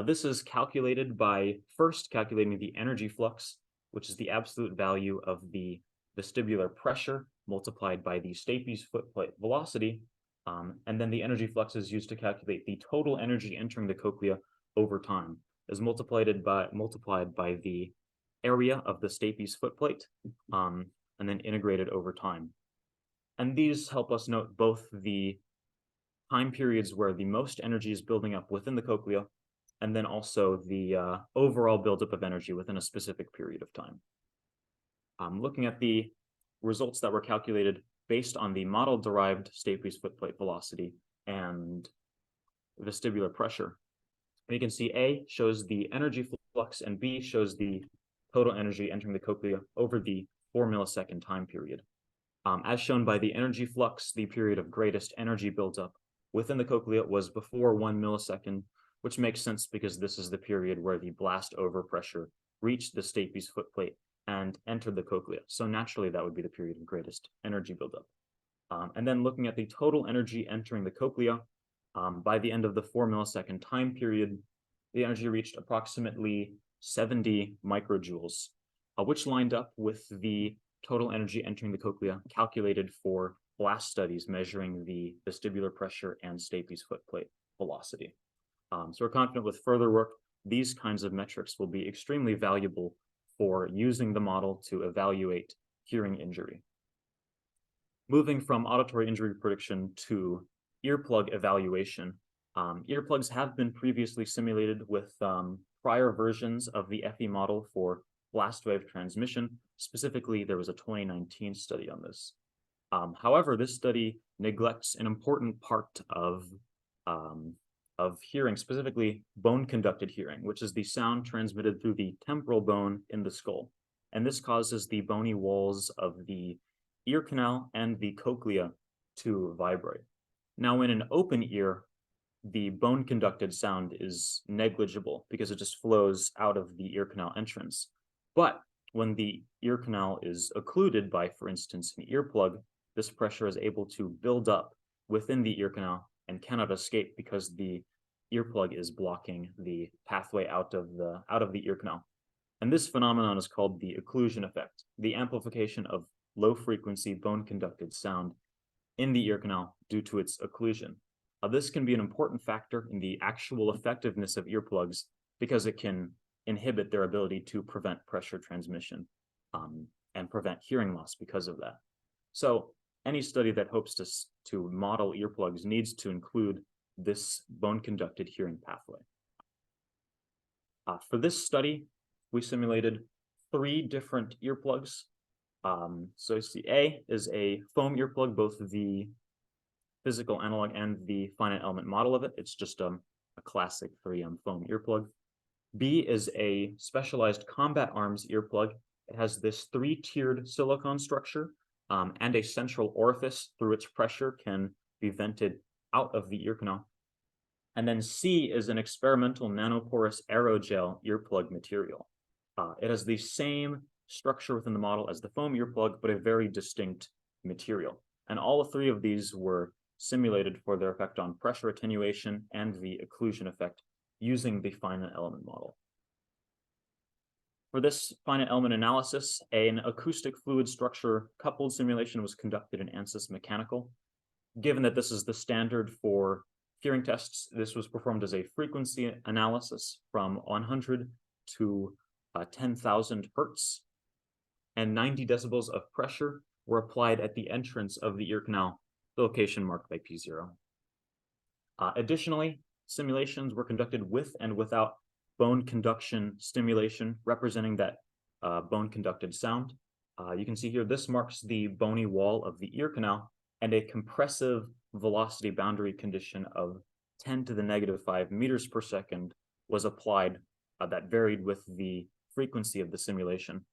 This is calculated by first calculating the energy flux, which is the absolute value of the vestibular pressure multiplied by the stapes footplate velocity, and then the energy flux is used to calculate the total energy entering the cochlea over time, is multiplied by the area of the stapes footplate, and then integrated over time. And these help us note both the time periods where the most energy is building up within the cochlea, and then also the overall buildup of energy within a specific period of time. Looking at the results that were calculated based on the model-derived stapes footplate velocity and vestibular pressure, and you can see A shows the energy flux and B shows the total energy entering the cochlea over the 4 millisecond time period. As shown by the energy flux, the period of greatest energy buildup within the cochlea was before 1 millisecond, which makes sense because this is the period where the blast overpressure reached the stapes footplate and entered the cochlea. So naturally, that would be the period of greatest energy buildup. And then looking at the total energy entering the cochlea, by the end of the 4 millisecond time period, the energy reached approximately 70 microjoules, which lined up with the total energy entering the cochlea calculated for blast studies measuring the vestibular pressure and stapes footplate velocity. So we're confident with further work, these kinds of metrics will be extremely valuable for using the model to evaluate hearing injury. Moving from auditory injury prediction to earplug evaluation, earplugs have been previously simulated with prior versions of the FE model for blast wave transmission. Specifically, there was a 2019 study on this. However, this study neglects an important part of hearing, specifically bone-conducted hearing, which is the sound transmitted through the temporal bone in the skull. And this causes the bony walls of the ear canal and the cochlea to vibrate. Now, in an open ear, the bone-conducted sound is negligible because it just flows out of the ear canal entrance. But when the ear canal is occluded by, for instance, an earplug, this pressure is able to build up within the ear canal and cannot escape because the earplug is blocking the pathway out of the ear canal. And this phenomenon is called the occlusion effect, the amplification of low-frequency bone-conducted sound in the ear canal due to its occlusion. This can be an important factor in the actual effectiveness of earplugs because it can inhibit their ability to prevent pressure transmission and prevent hearing loss because of that. So any study that hopes to model earplugs needs to include this bone-conducted hearing pathway. For this study, we simulated 3 different earplugs. So you see A is a foam earplug, both the physical analog and the finite element model of it. It's just a classic 3M foam earplug. B is a specialized combat arms earplug. It has this 3-tiered silicone structure and a central orifice through which pressure can be vented out of the ear canal. And then C is an experimental nanoporous aerogel earplug material. It has the same structure within the model as the foam earplug, but a very distinct material. And all 3 of these were simulated for their effect on pressure attenuation and the occlusion effect using the finite element model. For this finite element analysis, an acoustic fluid structure coupled simulation was conducted in ANSYS Mechanical. Given that this is the standard for hearing tests, this was performed as a frequency analysis from 100 to 10,000 hertz, and 90 decibels of pressure were applied at the entrance of the ear canal, the location marked by P0. Additionally, simulations were conducted with and without bone conduction stimulation, representing that bone conducted sound. You can see here, this marks the bony wall of the ear canal, and a compressive velocity boundary condition of 10 to the -5 meters per second was applied that varied with the frequency of the simulation.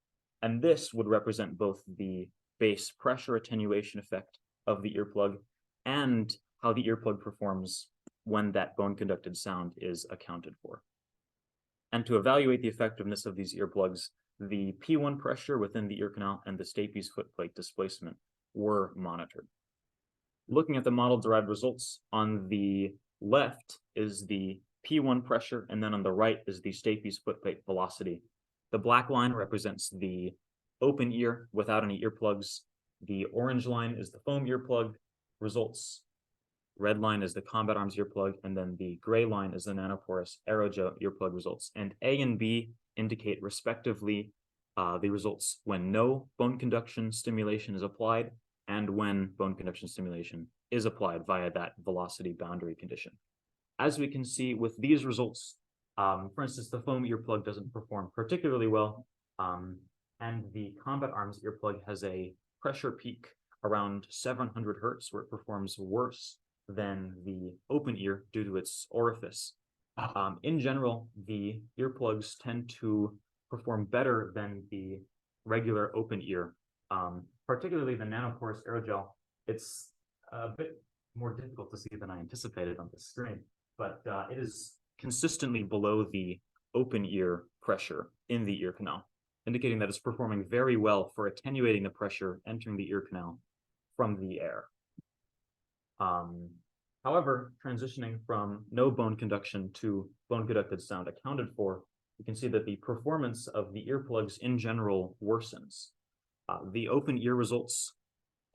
And this would represent both the base pressure attenuation effect of the earplug and how the earplug performs when that bone-conducted sound is accounted for. And to evaluate the effectiveness of these earplugs, the P1 pressure within the ear canal and the stapes footplate displacement were monitored. Looking at the model-derived results, on the left is the P1 pressure, and then on the right is the stapes footplate velocity. The black line represents the open ear without any earplugs. The orange line is the foam earplug results. Red line is the combat arms earplug, and then the gray line is the nanoporous aerogel earplug results. And A and B indicate respectively the results when no bone conduction stimulation is applied and when bone conduction stimulation is applied via that velocity boundary condition. As we can see with these results, for instance, the foam earplug doesn't perform particularly well, and the combat arms earplug has a pressure peak around 700 hertz where it performs worse than the open ear due to its orifice. In general, the earplugs tend to perform better than the regular open ear, particularly the nanoporous aerogel. It's a bit more difficult to see than I anticipated on the screen, but it is consistently below the open ear pressure in the ear canal, indicating that it's performing very well for attenuating the pressure entering the ear canal from the air. However, transitioning from no bone conduction to bone conducted sound accounted for, you can see that the performance of the earplugs in general worsens. The open ear results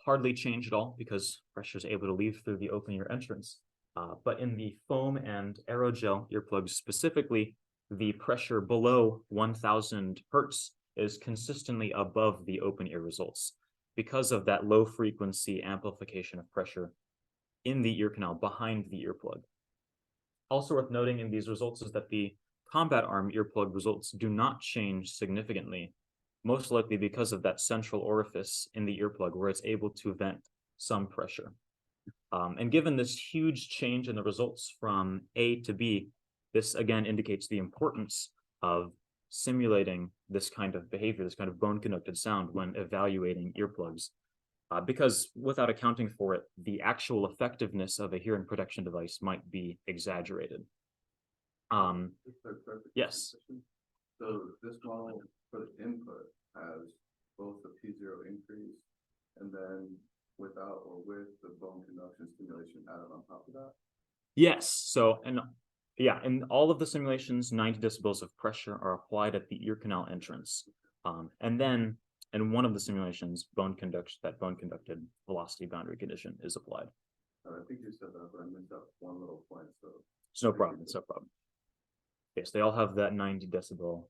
hardly change at all because pressure is able to leave through the open ear entrance. But in the foam and aerogel earplugs specifically, the pressure below 1000 hertz is consistently above the open ear results because of that low frequency amplification of pressure in the ear canal behind the earplug. Also worth noting in these results is that the combat arm earplug results do not change significantly, most likely because of that central orifice in the earplug where it's able to vent some pressure. And given this huge change in the results from A to B, this again indicates the importance of simulating this kind of behavior, this kind of bone conducted sound when evaluating earplugs. Because without accounting for it, the actual effectiveness of a hearing protection device might be exaggerated. Just a clarification Yes. question. So this model for the input has both the P0 increase and then without or with the bone conduction stimulation added on top of that? Yes, so, and yeah, in all of the simulations, 90 decibels of pressure are applied at the ear canal entrance. And then in one of the simulations, bone conducted velocity boundary condition is applied. I think you said that, but I missed out one little point, so. It's no problem, it's no problem. Yes, they all have that 90 decibel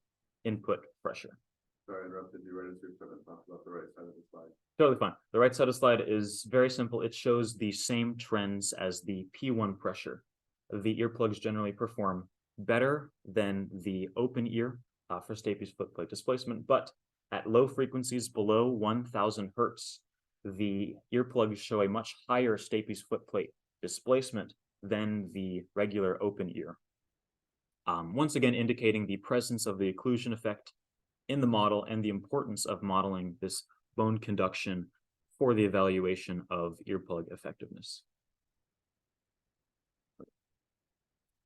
input pressure. Sorry, I interrupted you right as you were starting to talk about the right side of the slide. Totally fine. The right side of the slide is very simple. It shows the same trends as the P1 pressure. The earplugs generally perform better than the open ear for Stapes footplate displacement, but at low frequencies below 1000 hertz, the earplugs show a much higher Stapes footplate displacement than the regular open ear. Once again, indicating the presence of the occlusion effect in the model and the importance of modeling this bone conduction for the evaluation of earplug effectiveness.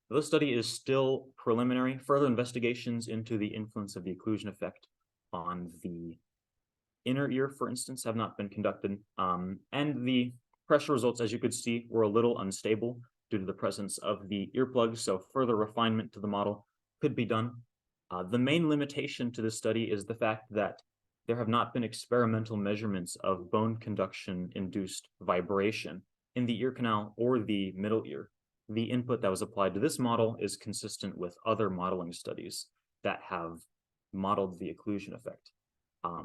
This study is still preliminary. Further investigations into the influence of the occlusion effect on the inner ear, for instance, have not been conducted. And the pressure results, as you could see, were a little unstable due to the presence of the earplugs, so further refinement to the model could be done. The main limitation to this study is the fact that there have not been experimental measurements of bone conduction-induced vibration in the ear canal or the middle ear. The input that was applied to this model is consistent with other modeling studies that have modeled the occlusion effect.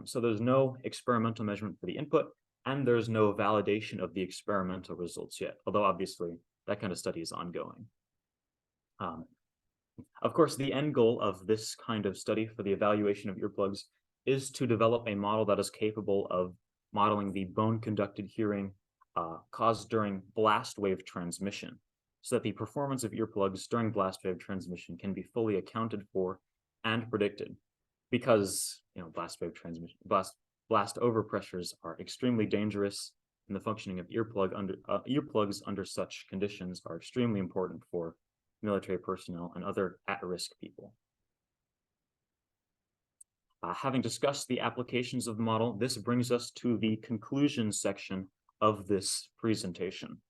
So there's no experimental measurement for the input, and there's no validation of the experimental results yet, although obviously that kind of study is ongoing. Of course, the end goal of this kind of study for the evaluation of earplugs is to develop a model that is capable of modeling the bone-conducted hearing caused during blast wave transmission, so that the performance of earplugs during blast wave transmission can be fully accounted for and predicted. Because blast wave transmission, blast over pressures are extremely dangerous, and the functioning of earplugs under such conditions are extremely important for military personnel and other at-risk people. Having discussed the applications of the model, this brings us to the conclusion section of this presentation.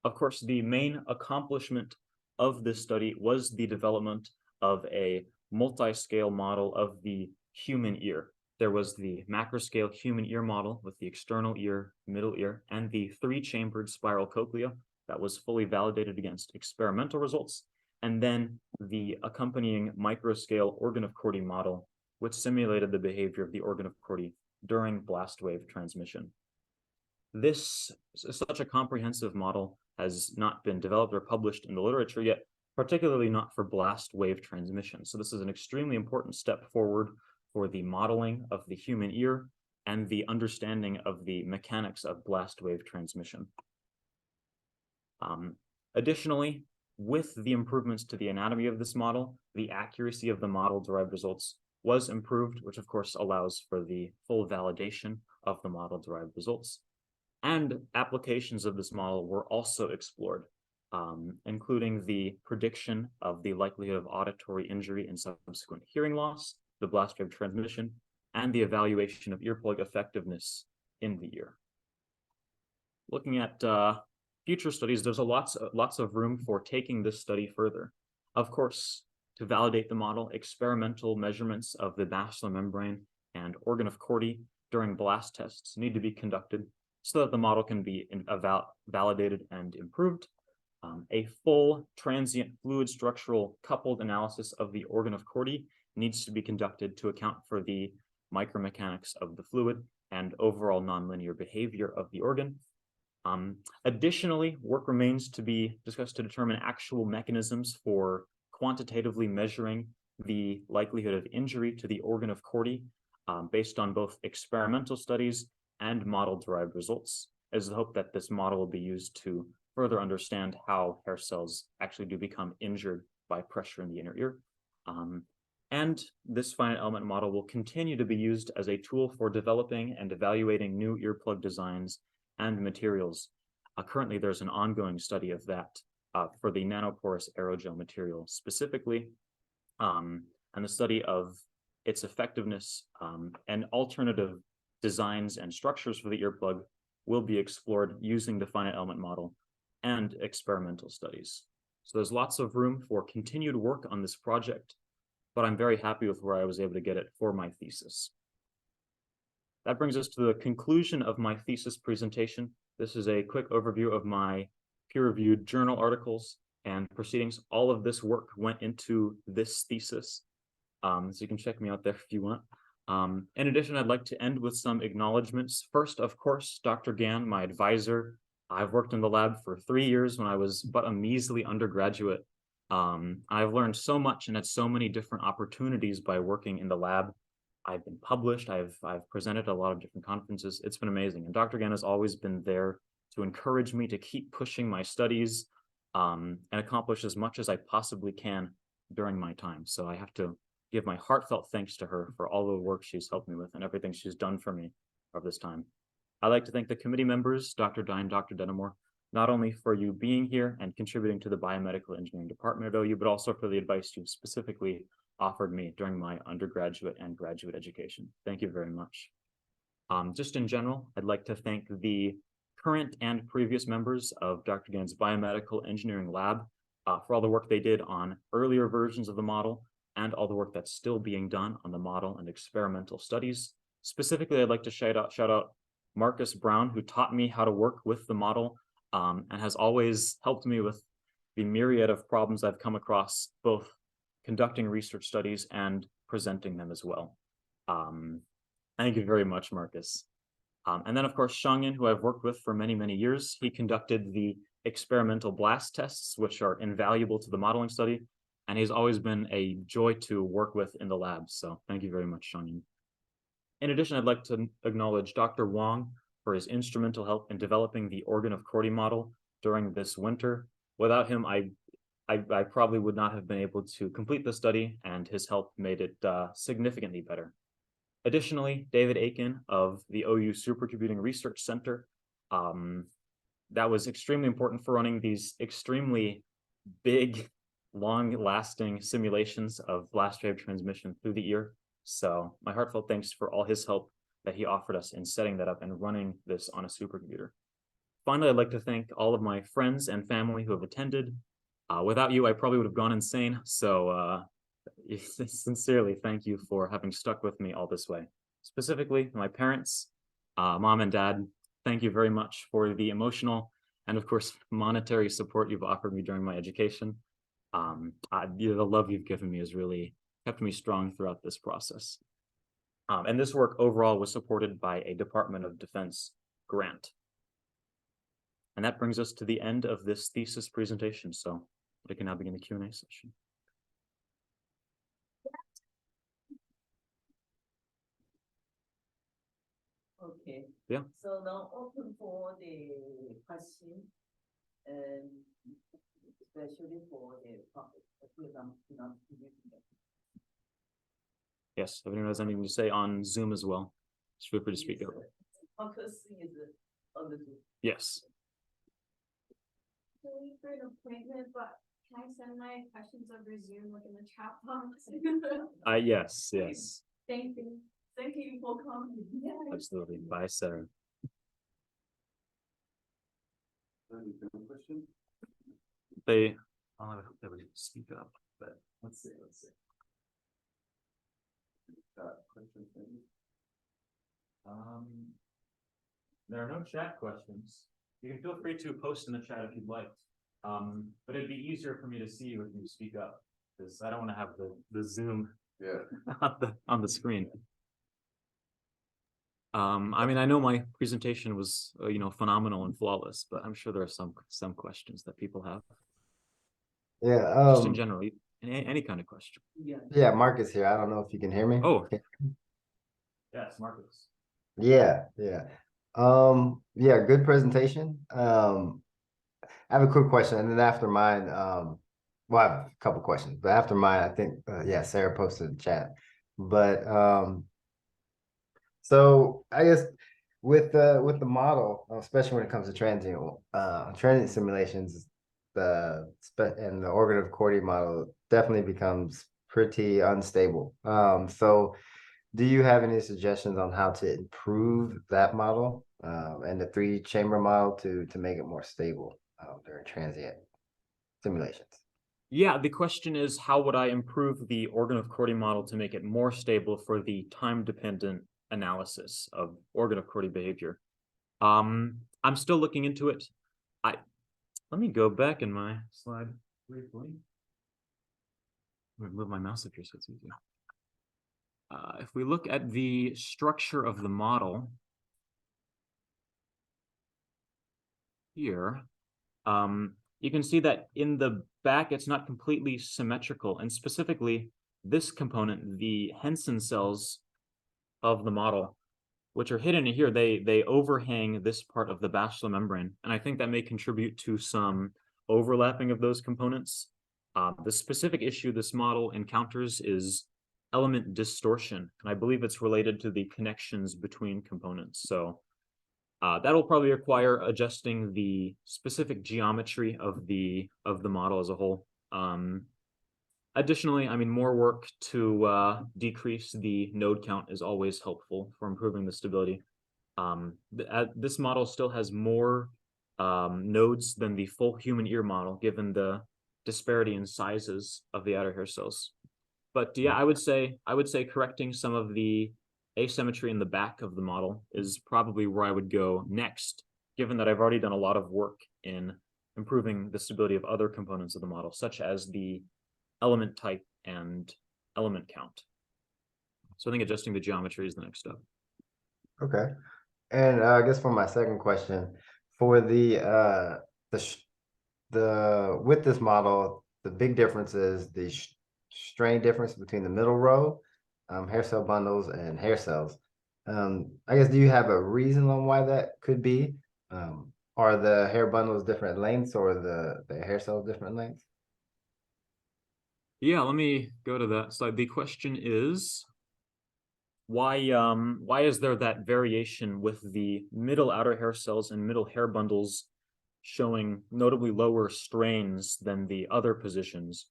Of course, the main accomplishment of this study was the development of a multi-scale model of the human ear. There was the macro-scale human ear model with the external ear, middle ear, and the 3-chambered spiral cochlea that was fully validated against experimental results, and then the accompanying micro-scale organ of Corti model, which simulated the behavior of the organ of Corti during blast wave transmission. Such a comprehensive model has not been developed or published in the literature yet, particularly not for blast wave transmission. So this is an extremely important step forward for the modeling of the human ear and the understanding of the mechanics of blast wave transmission. Additionally, with the improvements to the anatomy of this model, the accuracy of the model-derived results was improved, which of course allows for the full validation of the model-derived results. And applications of this model were also explored, including the prediction of the likelihood of auditory injury and subsequent hearing loss, the blast wave transmission, and the evaluation of earplug effectiveness in the ear. Looking at future studies, there's lots of room for taking this study further. Of course, to validate the model, experimental measurements of the basilar membrane and organ of Corti during blast tests need to be conducted so that the model can be validated and improved. A full transient fluid structural coupled analysis of the organ of Corti needs to be conducted to account for the micromechanics of the fluid and overall nonlinear behavior of the organ. Additionally, work remains to be discussed to determine actual mechanisms for quantitatively measuring the likelihood of injury to the organ of Corti based on both experimental studies and model-derived results. It is the hope that this model will be used to further understand how hair cells actually do become injured by pressure in the inner ear. And this finite element model will continue to be used as a tool for developing and evaluating new earplug designs and materials. Currently, there's an ongoing study of that for the nanoporous aerogel material specifically, and the study of its effectiveness and alternative designs and structures for the earplug will be explored using the finite element model and experimental studies. So there's lots of room for continued work on this project, but I'm very happy with where I was able to get it for my thesis. That brings us to the conclusion of my thesis presentation. This is a quick overview of my peer-reviewed journal articles and proceedings. All of this work went into this thesis, so you can check me out there if you want. In addition, I'd like to end with some acknowledgements. First, of course, Dr. Gann, my advisor. I've worked in the lab for 3 years when I was but a measly undergraduate. I've learned so much and had so many different opportunities by working in the lab. I've been published, I've presented at a lot of different conferences. It's been amazing. And Dr. Gann has always been there to encourage me to keep pushing my studies and accomplish as much as I possibly can during my time. So I have to give my heartfelt thanks to her for all the work she's helped me with and everything she's done for me over this time. I'd like to thank the committee members, Dr. Dine, Dr. Denimore, not only for you being here and contributing to the biomedical engineering department at OU, but also for the advice you've specifically offered me during my undergraduate and graduate education. Thank you very much. Just in general, I'd like to thank the current and previous members of Dr. Gann's biomedical engineering lab for all the work they did on earlier versions of the model and all the work that's still being done on the model and experimental studies. Specifically, I'd like to shout out Marcus Brown, who taught me how to work with the model and has always helped me with the myriad of problems I've come across, both conducting research studies and presenting them as well. Thank you very much, Marcus. And then, of course, Shangyan, who I've worked with for many, many years. He conducted the experimental blast tests, which are invaluable to the modeling study, and he's always been a joy to work with in the lab. So thank you very much, Shangyan. In addition, I'd like to acknowledge Dr. Wong for his instrumental help in developing the organ of Corti model during this winter. Without him, I probably would not have been able to complete the study, and his help made it significantly better. Additionally, David Aiken of the OU Supercomputing Research Center. That was extremely important for running these extremely big, long-lasting simulations of blast wave transmission through the ear. So my heartfelt thanks for all his help that he offered us in setting that up and running this on a supercomputer. Finally, I'd like to thank all of my friends and family who have attended. Without you, I probably would have gone insane. So sincerely, thank you for having stuck with me all this way. Specifically, my parents, mom and dad, thank you very much for the emotional and, of course, monetary support you've offered me during my education. The love you've given me has really kept me strong throughout this process. And this work overall was supported by a Department of Defense grant. And that brings us to the end of this thesis presentation. So we can now begin the Q&A session. Okay. Yeah. So now open for the question, and especially for the public. Yes, if anyone has anything to say on Zoom as well, just feel free to speak up. Focus is on the Zoom. Yes. Wait for an appointment, but can I send my questions over Zoom, like in the chat box? Yes. Thank you. Thank you for coming. Absolutely. Bye, Sarah. Any question? They, I hope they would speak up, but let's see. Question, maybe? There are no chat questions. You can feel free to post in the chat if you'd like. But it'd be easier for me to see you if you speak up, because I don't want to have the Zoom Yeah. on the screen. I mean, I know my presentation was, phenomenal and flawless, but I'm sure there are some questions that people have, Yeah, just in general, any kind of question. Yeah. yeah, Marcus here. I don't know if you can hear me. Oh. Yes, Marcus. Yeah, yeah. Yeah, good presentation. I have a quick question, and then after mine, well, I have a couple questions, but after mine, I think, yeah, Sarah posted in the chat. But so I guess with the model, especially when it comes to transient simulations, and the organ chording model definitely becomes pretty unstable. So do you have any suggestions on how to improve that model and the 3-chamber model to make it more stable during transient simulations? Yeah, the question is, how would I improve the organ of Corti model to make it more stable for the time-dependent analysis of organ of Corti behavior? I'm still looking into it. Let me go back in my slide briefly. I'm gonna move my mouse up here so it's easier. If we look at the structure of the model here, you can see that in the back, it's not completely symmetrical. And specifically, this component, the Henson cells of the model, which are hidden in here, they overhang this part of the basilar membrane. And I think that may contribute to some overlapping of those components. The specific issue this model encounters is element distortion. And I believe it's related to the connections between components. So that'll probably require adjusting the specific geometry of the model as a whole. Additionally, I mean, more work to decrease the node count is always helpful for improving the stability. This model still has more nodes than the full human ear model, given the disparity in sizes of the outer hair cells. But yeah, I would say correcting some of the asymmetry in the back of the model is probably where I would go next, given that I've already done a lot of work in improving the stability of other components of the model, such as the element type and element count. So I think adjusting the geometry is the next step. Okay. And I guess for my second question, for the with this model, the big difference is the strain difference between the middle row, hair cell bundles and hair cells. I guess, do you have a reason on why that could be? Are the hair bundles different lengths or the hair cells different lengths? Yeah, let me go to that slide. The question is, why is there that variation with the middle outer hair cells and middle hair bundles showing notably lower strains than the other positions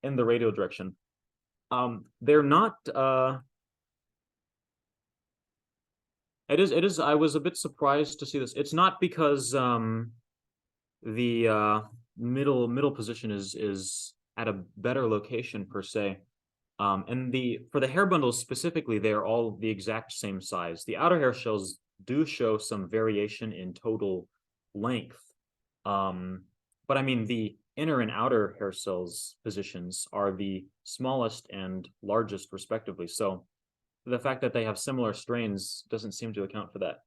in the radial direction? They're not, it is, I was a bit surprised to see this. It's not because the middle position is at a better location per se. And for the hair bundles specifically, they are all the exact same size. The outer hair cells do show some variation in total length. But I mean, the inner and outer hair cells positions are the smallest and largest respectively. So the fact that they have similar strains doesn't seem to account for that.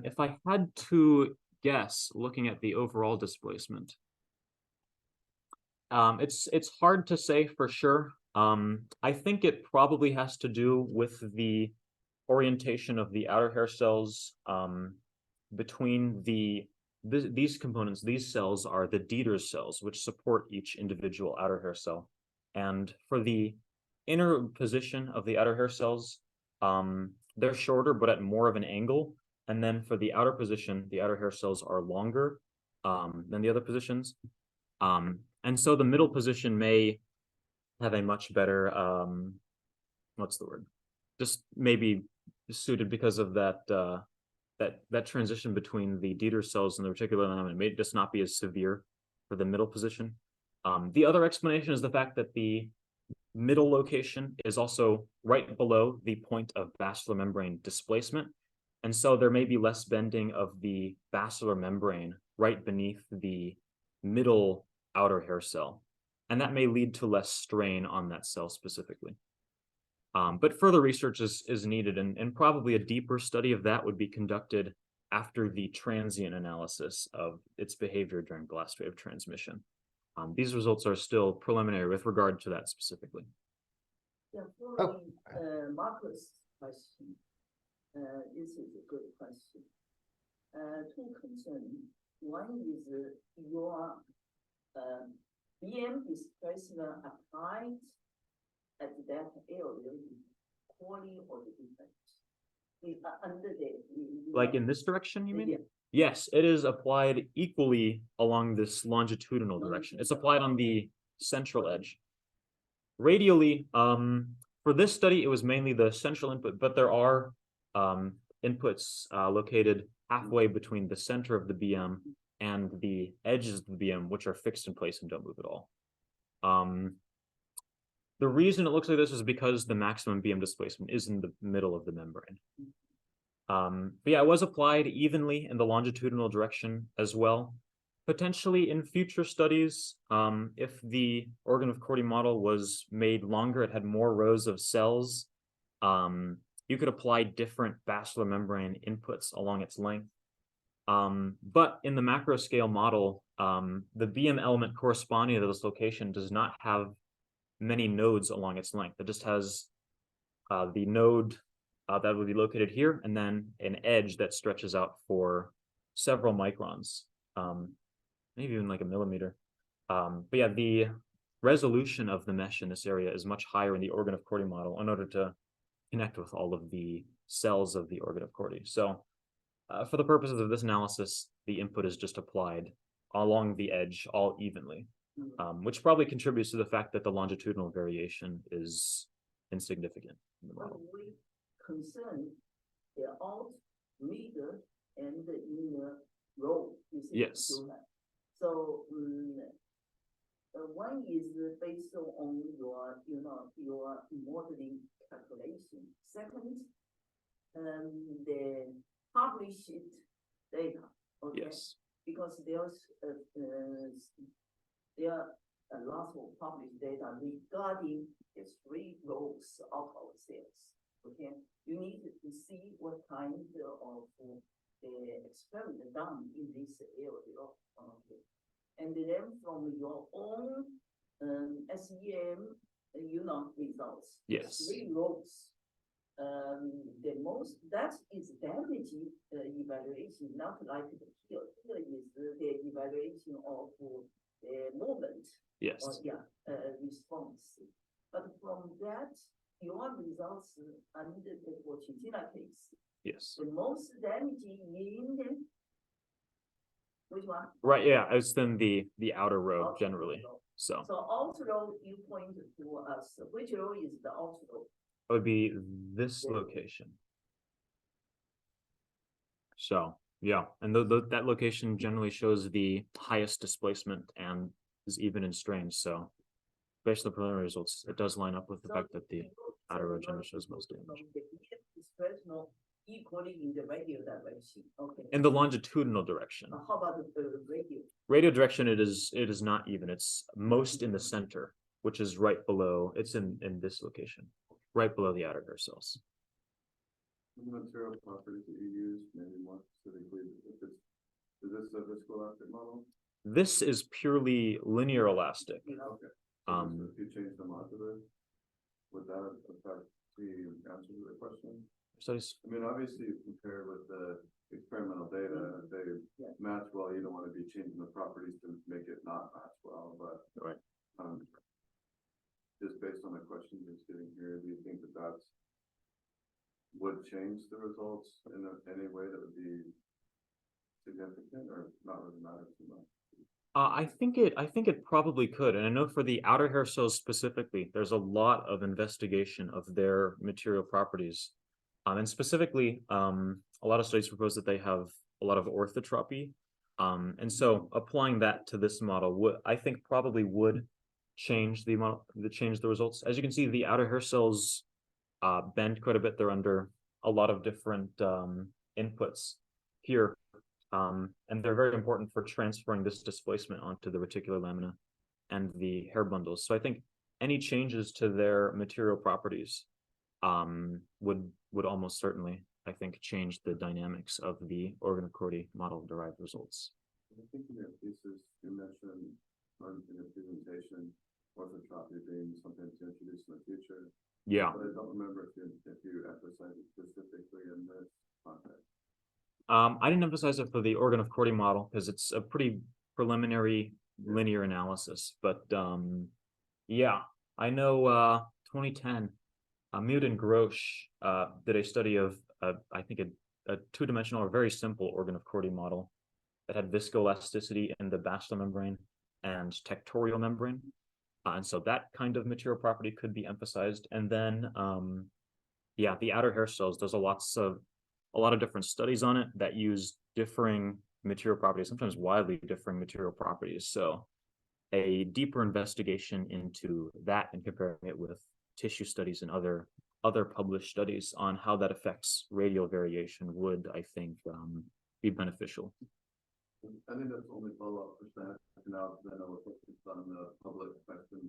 If I had to guess, looking at the overall displacement, it's hard to say for sure. I think it probably has to do with the orientation of the outer hair cells between these components. These cells are the Dieter's cells, which support each individual outer hair cell. And for the inner position of the outer hair cells, they're shorter, but at more of an angle. And then for the outer position, the outer hair cells are longer than the other positions. And so the middle position may have a much better, what's the word? Just maybe suited because of that that transition between the Dieter cells and the reticular lamina may just not be as severe for the middle position. The other explanation is the fact that the middle location is also right below the point of basilar membrane displacement. And so there may be less bending of the basilar membrane right beneath the middle outer hair cell. And that may lead to less strain on that cell specifically. But further research is needed, and probably a deeper study of that would be conducted after the transient analysis of its behavior during blast wave transmission. These results are still preliminary with regard to that specifically. Yeah, following, Marcus' question, this is a good question. Two concerns. One is your BM displacement applied at that area, quality or the defect. Under the. Like in this direction, you mean? Yeah. Yes, it is applied equally along this longitudinal direction. It's applied on the central edge. Radially, for this study, it was mainly the central input, but there are inputs located halfway between the center of the BM and the edges of the BM, which are fixed in place and don't move at all. The reason it looks like this is because the maximum BM displacement is in the middle of the membrane. But yeah, it was applied evenly in the longitudinal direction as well. Potentially in future studies, if the organ of Corti model was made longer, it had more rows of cells, you could apply different basilar membrane inputs along its length. But in the macro scale model, the BM element corresponding to this location does not have many nodes along its length. It just has the node that would be located here, and then an edge that stretches out for several microns, maybe even like a millimeter. But yeah, the resolution of the mesh in this area is much higher in the organ of Corti model in order to connect with all of the cells of the organ of Corti. So for the purposes of this analysis, the input is just applied along the edge all evenly, which probably contributes to the fact that the longitudinal variation is insignificant in the model. We concern the out, middle, and the inner row. Yes. So one is based on your, your modeling calculation. Second, the published data. Okay? Yes. Because there's there are a lot of published data regarding the 3 rows of our cells. Okay, you need to see what kind of the experiment done in this area. Okay, and then from your own SEM, results. Yes. 3 rows. The most that is damaging evaluation, not like here. Here is the evaluation of the moment. Yes. Response. But from that, your results under the Chinchilla case, Yes. the most damaging in the, which one? Right. Yeah. It's then the outer row Outer generally. row. So So outer row, you point to us. Which row is the outer row? it would be this location. So yeah, and that location generally shows the highest displacement and is even in strain. So based on the preliminary results, it does line up with the fact that the outer row generally shows most damage. Equally in the radial direction. Okay. In the longitudinal direction. How about the radial? Radial direction, it is not even. It's most in the center, which is right below. It's in this location, right below the outer hair cells. The material properties that you use, maybe more specifically, is this a viscoelastic model? This is purely linear elastic. Okay. If you change the modulator, would that affect the answer to the question? Studies. I mean, obviously, compared with the experimental data, if they match well, you don't want to be changing the properties to make it not match well, but Right. Just based on the question you're getting here, do you think that that's would change the results in any way that would be significant or not really matter too much? I think it probably could, and I know for the outer hair cells specifically, there's a lot of investigation of their material properties, and specifically, a lot of studies propose that they have a lot of orthotropy. And so applying that to this model would, I think, probably would change the model, change the results. As you can see, the outer hair cells bend quite a bit. They're under a lot of different inputs here. And they're very important for transferring this displacement onto the reticular lamina and the hair bundles. So I think any changes to their material properties would almost certainly, I think, change the dynamics of the organ of Corti model derived results. I think in your thesis, you mentioned in your presentation, orthotropy being something to introduce in the future. Yeah. But I don't remember if you emphasized it specifically in this context. I didn't emphasize it for the organ of Corti model because it's a pretty preliminary linear analysis. But yeah, I know 2010, Mute and Grosch did a study of, I think, a two-dimensional or very simple organ of Corti model that had viscoelasticity in the basilar membrane and tectorial membrane. And so that kind of material property could be emphasized. And then, yeah, the outer hair cells, there's a lot of different studies on it that use differing material properties, sometimes widely differing material properties. So a deeper investigation into that and comparing it with tissue studies and other published studies on how that affects radial variation would, I think, be beneficial. I think that's the only follow-up percent now, because I know we're focused on the public question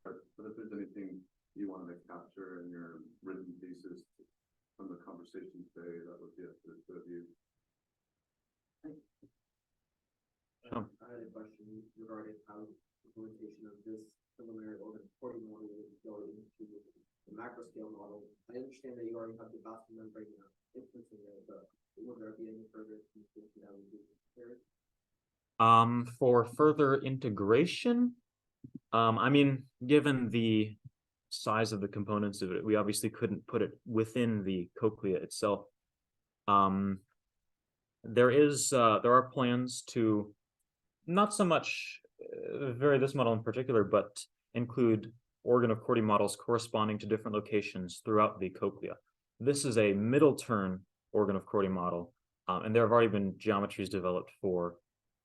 part, but if there's anything you wanted to capture in your written thesis from the conversation today, that would be up to the two of you. Oh. I had a question regarding how implementation of this preliminary organ reporting model would go into the macro scale model. I understand that you already have the basilar membrane influencing it, but will there be any further implementation that would be necessary? For further integration, I mean, given the size of the components of it, we obviously couldn't put it within the cochlea itself. There are plans to not so much vary this model in particular, but include organ of Corti models corresponding to different locations throughout the cochlea. This is a middle turn organ of Corti model, and there have already been geometries developed for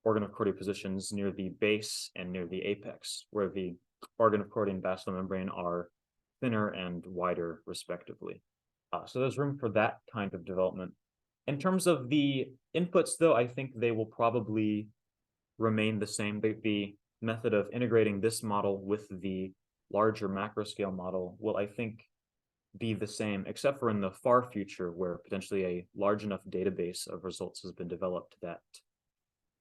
organ of Corti positions near the base and near the apex, where the organ of Corti and basilar membrane are thinner and wider, respectively. So there's room for that kind of development. In terms of the inputs, though, I think they will probably remain the same. The method of integrating this model with the larger macro scale model will, I think, be the same, except for in the far future, where potentially a large enough database of results has been developed that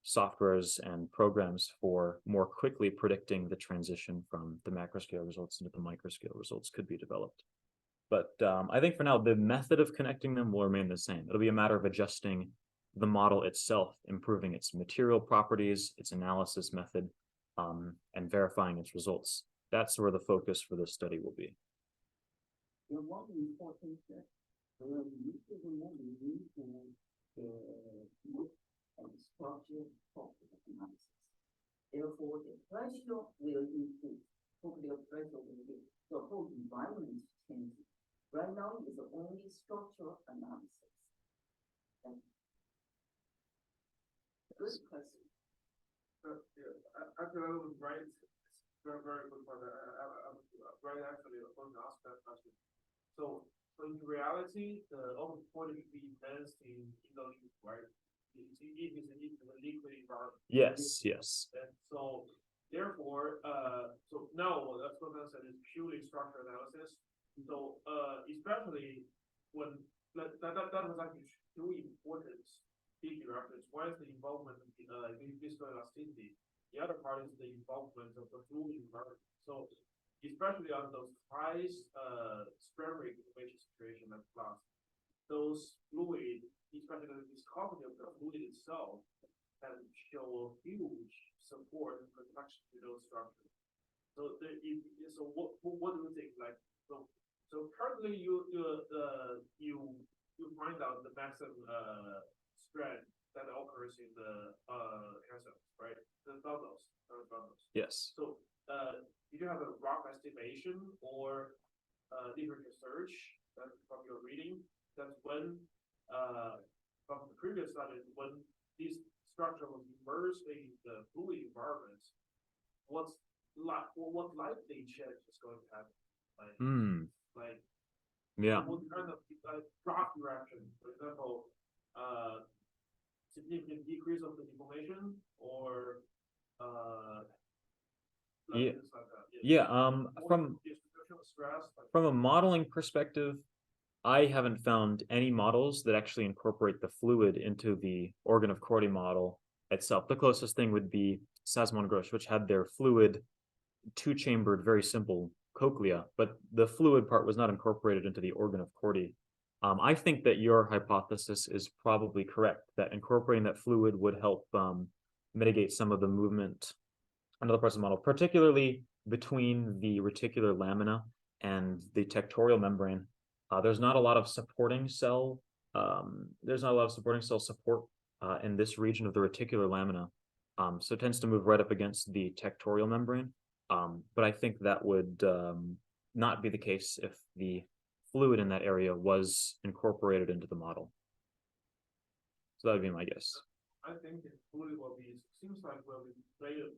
softwares and programs for more quickly predicting the transition from the macro scale results into the micro scale results could be developed. But I think for now, the method of connecting them will remain the same. It'll be a matter of adjusting the model itself, improving its material properties, its analysis method, and verifying its results. That's where the focus for this study will be. The one important that you should remember structure of analysis. Therefore, the pressure will improve. Cochlear pressure will improve. The whole environment changes. Right now, it's only structural analysis. Good question. After I was right, very, very good point. I'm right actually going to ask that question. So in reality, the organ Corti should be best in the liquid, right? It is a liquid environment. Yes. And so therefore, so now that's what I said is purely structural analysis. So especially when that was actually two important big reference. One is the involvement in viscoelasticity. The other part is the involvement of the fluid environment. So especially on those high spherical incubation situation like glass, those fluid, especially the viscosity of the fluid itself, can show huge support and protection to those structures. So what do you think? Like so currently you find out the maximum spread that occurs in the hair cells, right? The bubbles. Yes. So did you have a rough estimation or different research that from your reading that when from the previous study, when this structure was immersed in the fluid environment, what likely change is going to happen? Like, like Yeah. what kind of drop direction, for example, significant decrease of the deformation or Yeah. things like that. Yeah. Or From distribution of stress, like, a modeling perspective, I haven't found any models that actually incorporate the fluid into the organ of Corti model itself. The closest thing would be Sasmon Grosch, which had their fluid two-chambered, very simple cochlea, but the fluid part was not incorporated into the organ of Corti. I think that your hypothesis is probably correct, that incorporating that fluid would help mitigate some of the movement in other parts of the model, particularly between the reticular lamina and the tectorial membrane. There's not a lot of supporting cell. Support in this region of the reticular lamina. So it tends to move right up against the tectorial membrane. But I think that would not be the case if the fluid in that area was incorporated into the model. So that would be my guess. I think the fluid seems like will play a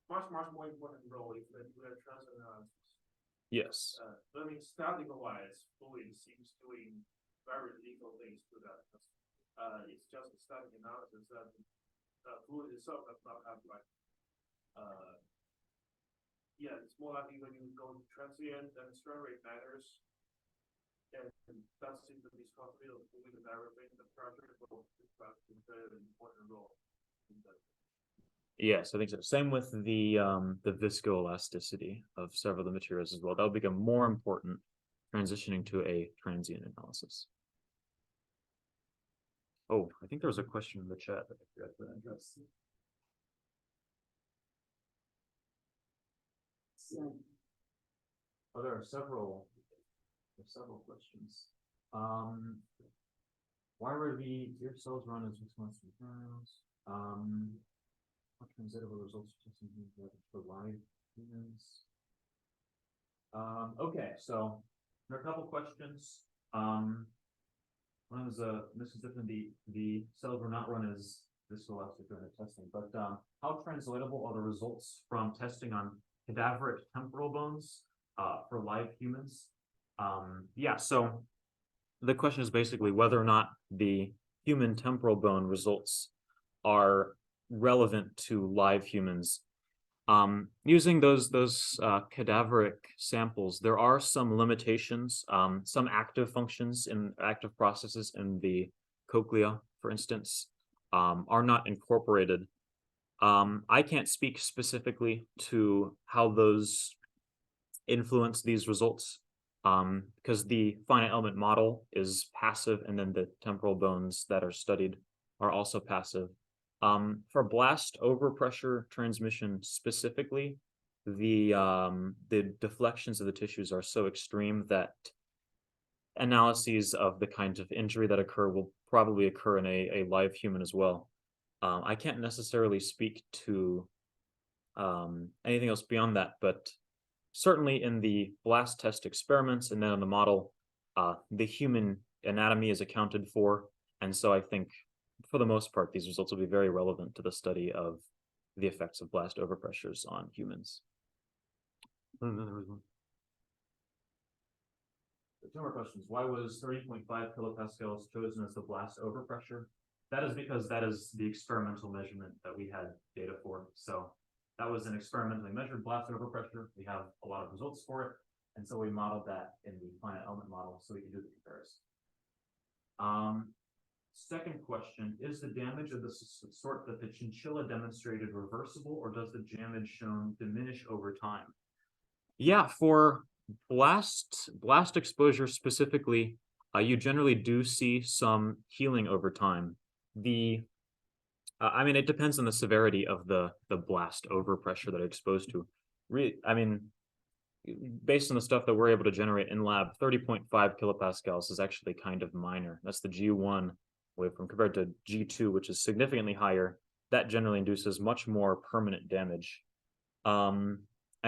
much more important role if they do a transfer analysis. Yes. I mean, static-wise, fluid seems doing very little things to that. It's just a static analysis that fluid itself does not have like, yeah, it's more likely when you go transient, then strain rate matters. And that seems to be responsibility of fluid and everything. The pressure will play an important role in that. Yes, I think so. Same with the viscoelasticity of several of the materials as well. That will become more important transitioning to a transient analysis. Oh, I think there was a question in the chat that I forgot to address. Oh, there are several questions. Why were the ear cells run as 6 months in trials? What translatable results for live humans? Okay, so there are a couple questions. One was this is different. The cells were not run as viscoelastic during the testing, but how translatable are the results from testing on cadaveric temporal bones for live humans? Yeah, so the question is basically whether or not the human temporal bone results are relevant to live humans. Using those cadaveric samples, there are some limitations, some active functions in active processes in the cochlea, for instance, are not incorporated. I can't speak specifically to how those influence these results, because the finite element model is passive, and then the temporal bones that are studied are also passive. For blast overpressure transmission specifically, the deflections of the tissues are so extreme that analyses of the kinds of injury that occur will probably occur in a live human as well. I can't necessarily speak to anything else beyond that, but certainly in the blast test experiments and then in the model, the human anatomy is accounted for. And so I think for the most part, these results will be very relevant to the study of the effects of blast overpressures on humans. Two more questions. Why was 30.5 kilopascals chosen as the blast overpressure? That is because that is the experimental measurement that we had data for. So that was an experimentally measured blast overpressure. We have a lot of results for it. And so we modeled that in the finite element model so we can do the comparison. Second question, is the damage of the sort that the chinchilla demonstrated reversible, or does the damage shown diminish over time? Yeah, for blast exposure specifically, you generally do see some healing over time. I mean, it depends on the severity of the blast overpressure that it's exposed to. I mean, based on the stuff that we're able to generate in lab, 30.5 kilopascals is actually kind of minor. That's the G1 waveform compared to G2, which is significantly higher. That generally induces much more permanent damage. And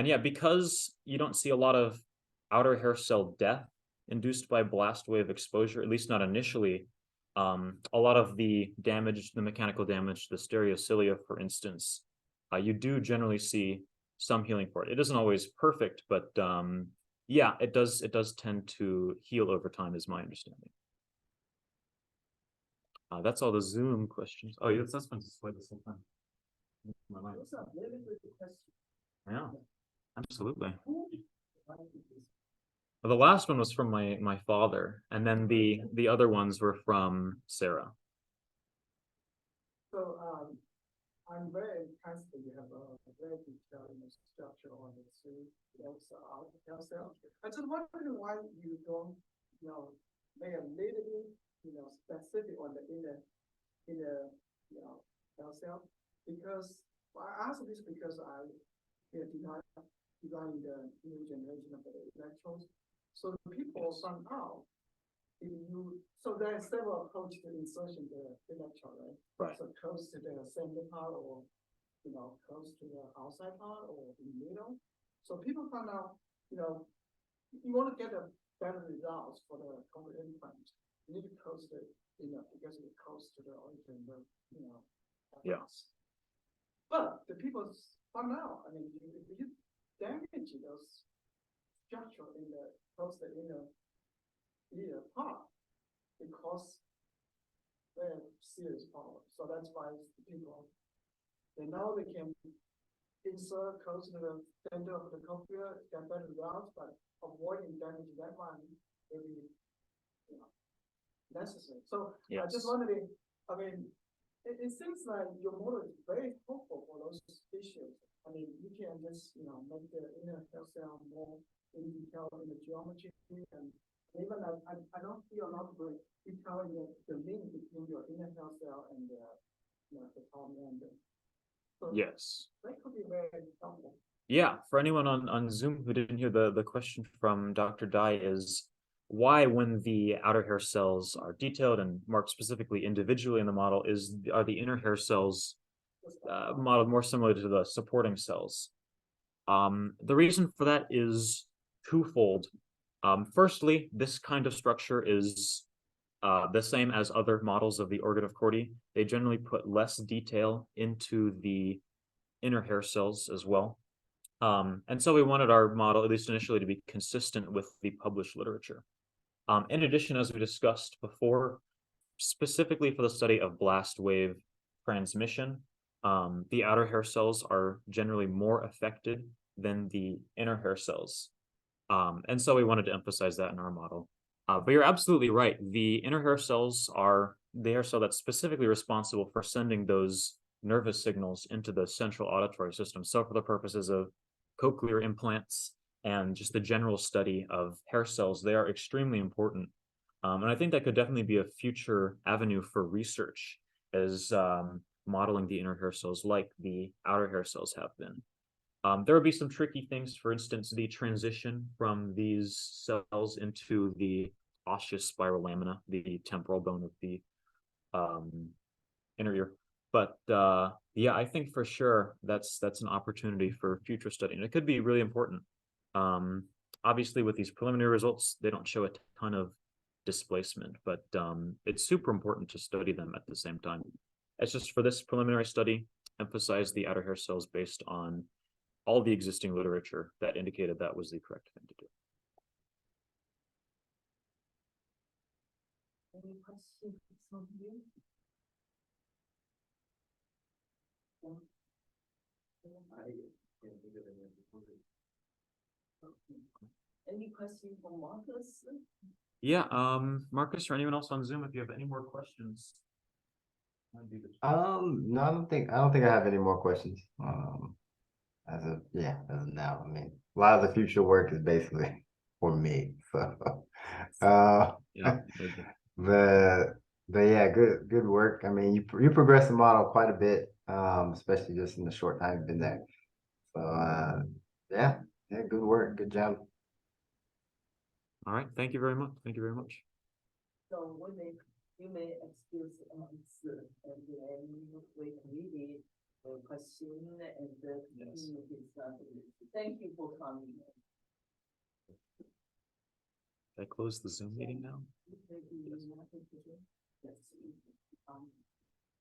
yeah, because you don't see a lot of outer hair cell death induced by blast wave exposure, at least not initially, A lot of the damage, the mechanical damage, the stereocilia, for instance, you do generally see some healing for it. It isn't always perfect, but yeah, it does tend to heal over time, is my understanding. That's all the Zoom questions. Oh, yeah, that's been displayed this whole time. My mind. Those are very good questions. Yeah, absolutely. Who provided this? The last one was from my father, and then the other ones were from Sarah. So, I'm very impressed that you have a very detailed structure on the three cell. I just wondering why you don't, make a little bit, specific on the inner, cell. Because, well, I ask this because I, designing the new generation of the electrodes. So the people found out, so there are several approaches to insertion the electrode, right? Right. So close to the center part or, close to the outside part or in the middle. So people found out, you want to get a better results for the cochlear implant. You need to close the, because it's close to the origin, Yes. But the people found out, I mean, if you damage those structure in the close the inner ear part, it causes very serious problem. So that's why people, they know they can insert close to the center of the cochlea, get better results, but avoiding damage that one will be, necessary. So I Yes. just wondering, I mean, it seems like your model is very helpful for those issues. I mean, you can just, make the inner hair cell more in detail in the geometry, and even I don't see a lot of detail in the link between your inner hair cell and the palm end. So Yes. that could be very helpful. Yeah, for anyone on Zoom who didn't hear the question from Dr. Dai is why, when the outer hair cells are detailed and marked specifically individually in the model, are the inner hair cells modeled more similar to the supporting cells? The reason for that is twofold. Firstly, this kind of structure is the same as other models of the organ of Corti. They generally put less detail into the inner hair cells as well. And so we wanted our model, at least initially, to be consistent with the published literature. In addition, as we discussed before, specifically for the study of blast wave transmission, the outer hair cells are generally more affected than the inner hair cells. And so we wanted to emphasize that in our model. But you're absolutely right. The inner hair cells are the hair cell that's specifically responsible for sending those nervous signals into the central auditory system. So for the purposes of cochlear implants and just the general study of hair cells, they are extremely important. And I think that could definitely be a future avenue for research, as modeling the inner hair cells like the outer hair cells have been. There would be some tricky things, for instance, the transition from these cells into the osseous spiral lamina, the temporal bone of the inner ear. But yeah, I think for sure that's an opportunity for future study, and it could be really important. Obviously, with these preliminary results, they don't show a ton of displacement, but it's super important to study them at the same time. It's just for this preliminary study, emphasize the outer hair cells based on all the existing literature that indicated that was the correct thing to do. Any questions from you? Any question from Marcus? Yeah, Marcus or anyone else on Zoom, if you have any more questions. No, I don't think I have any more questions. As of now, I mean, a lot of the future work is basically for me. So, Yeah. but yeah, good work. I mean, you progressed the model quite a bit, especially just in the short time you've been there. So, yeah, good work, good job. All right, thank you very much. Thank you very much. So you may excuse us and then we committee question and Yes. thank you for coming. Did I close the Zoom meeting now? Maybe nothing to do. Let's see.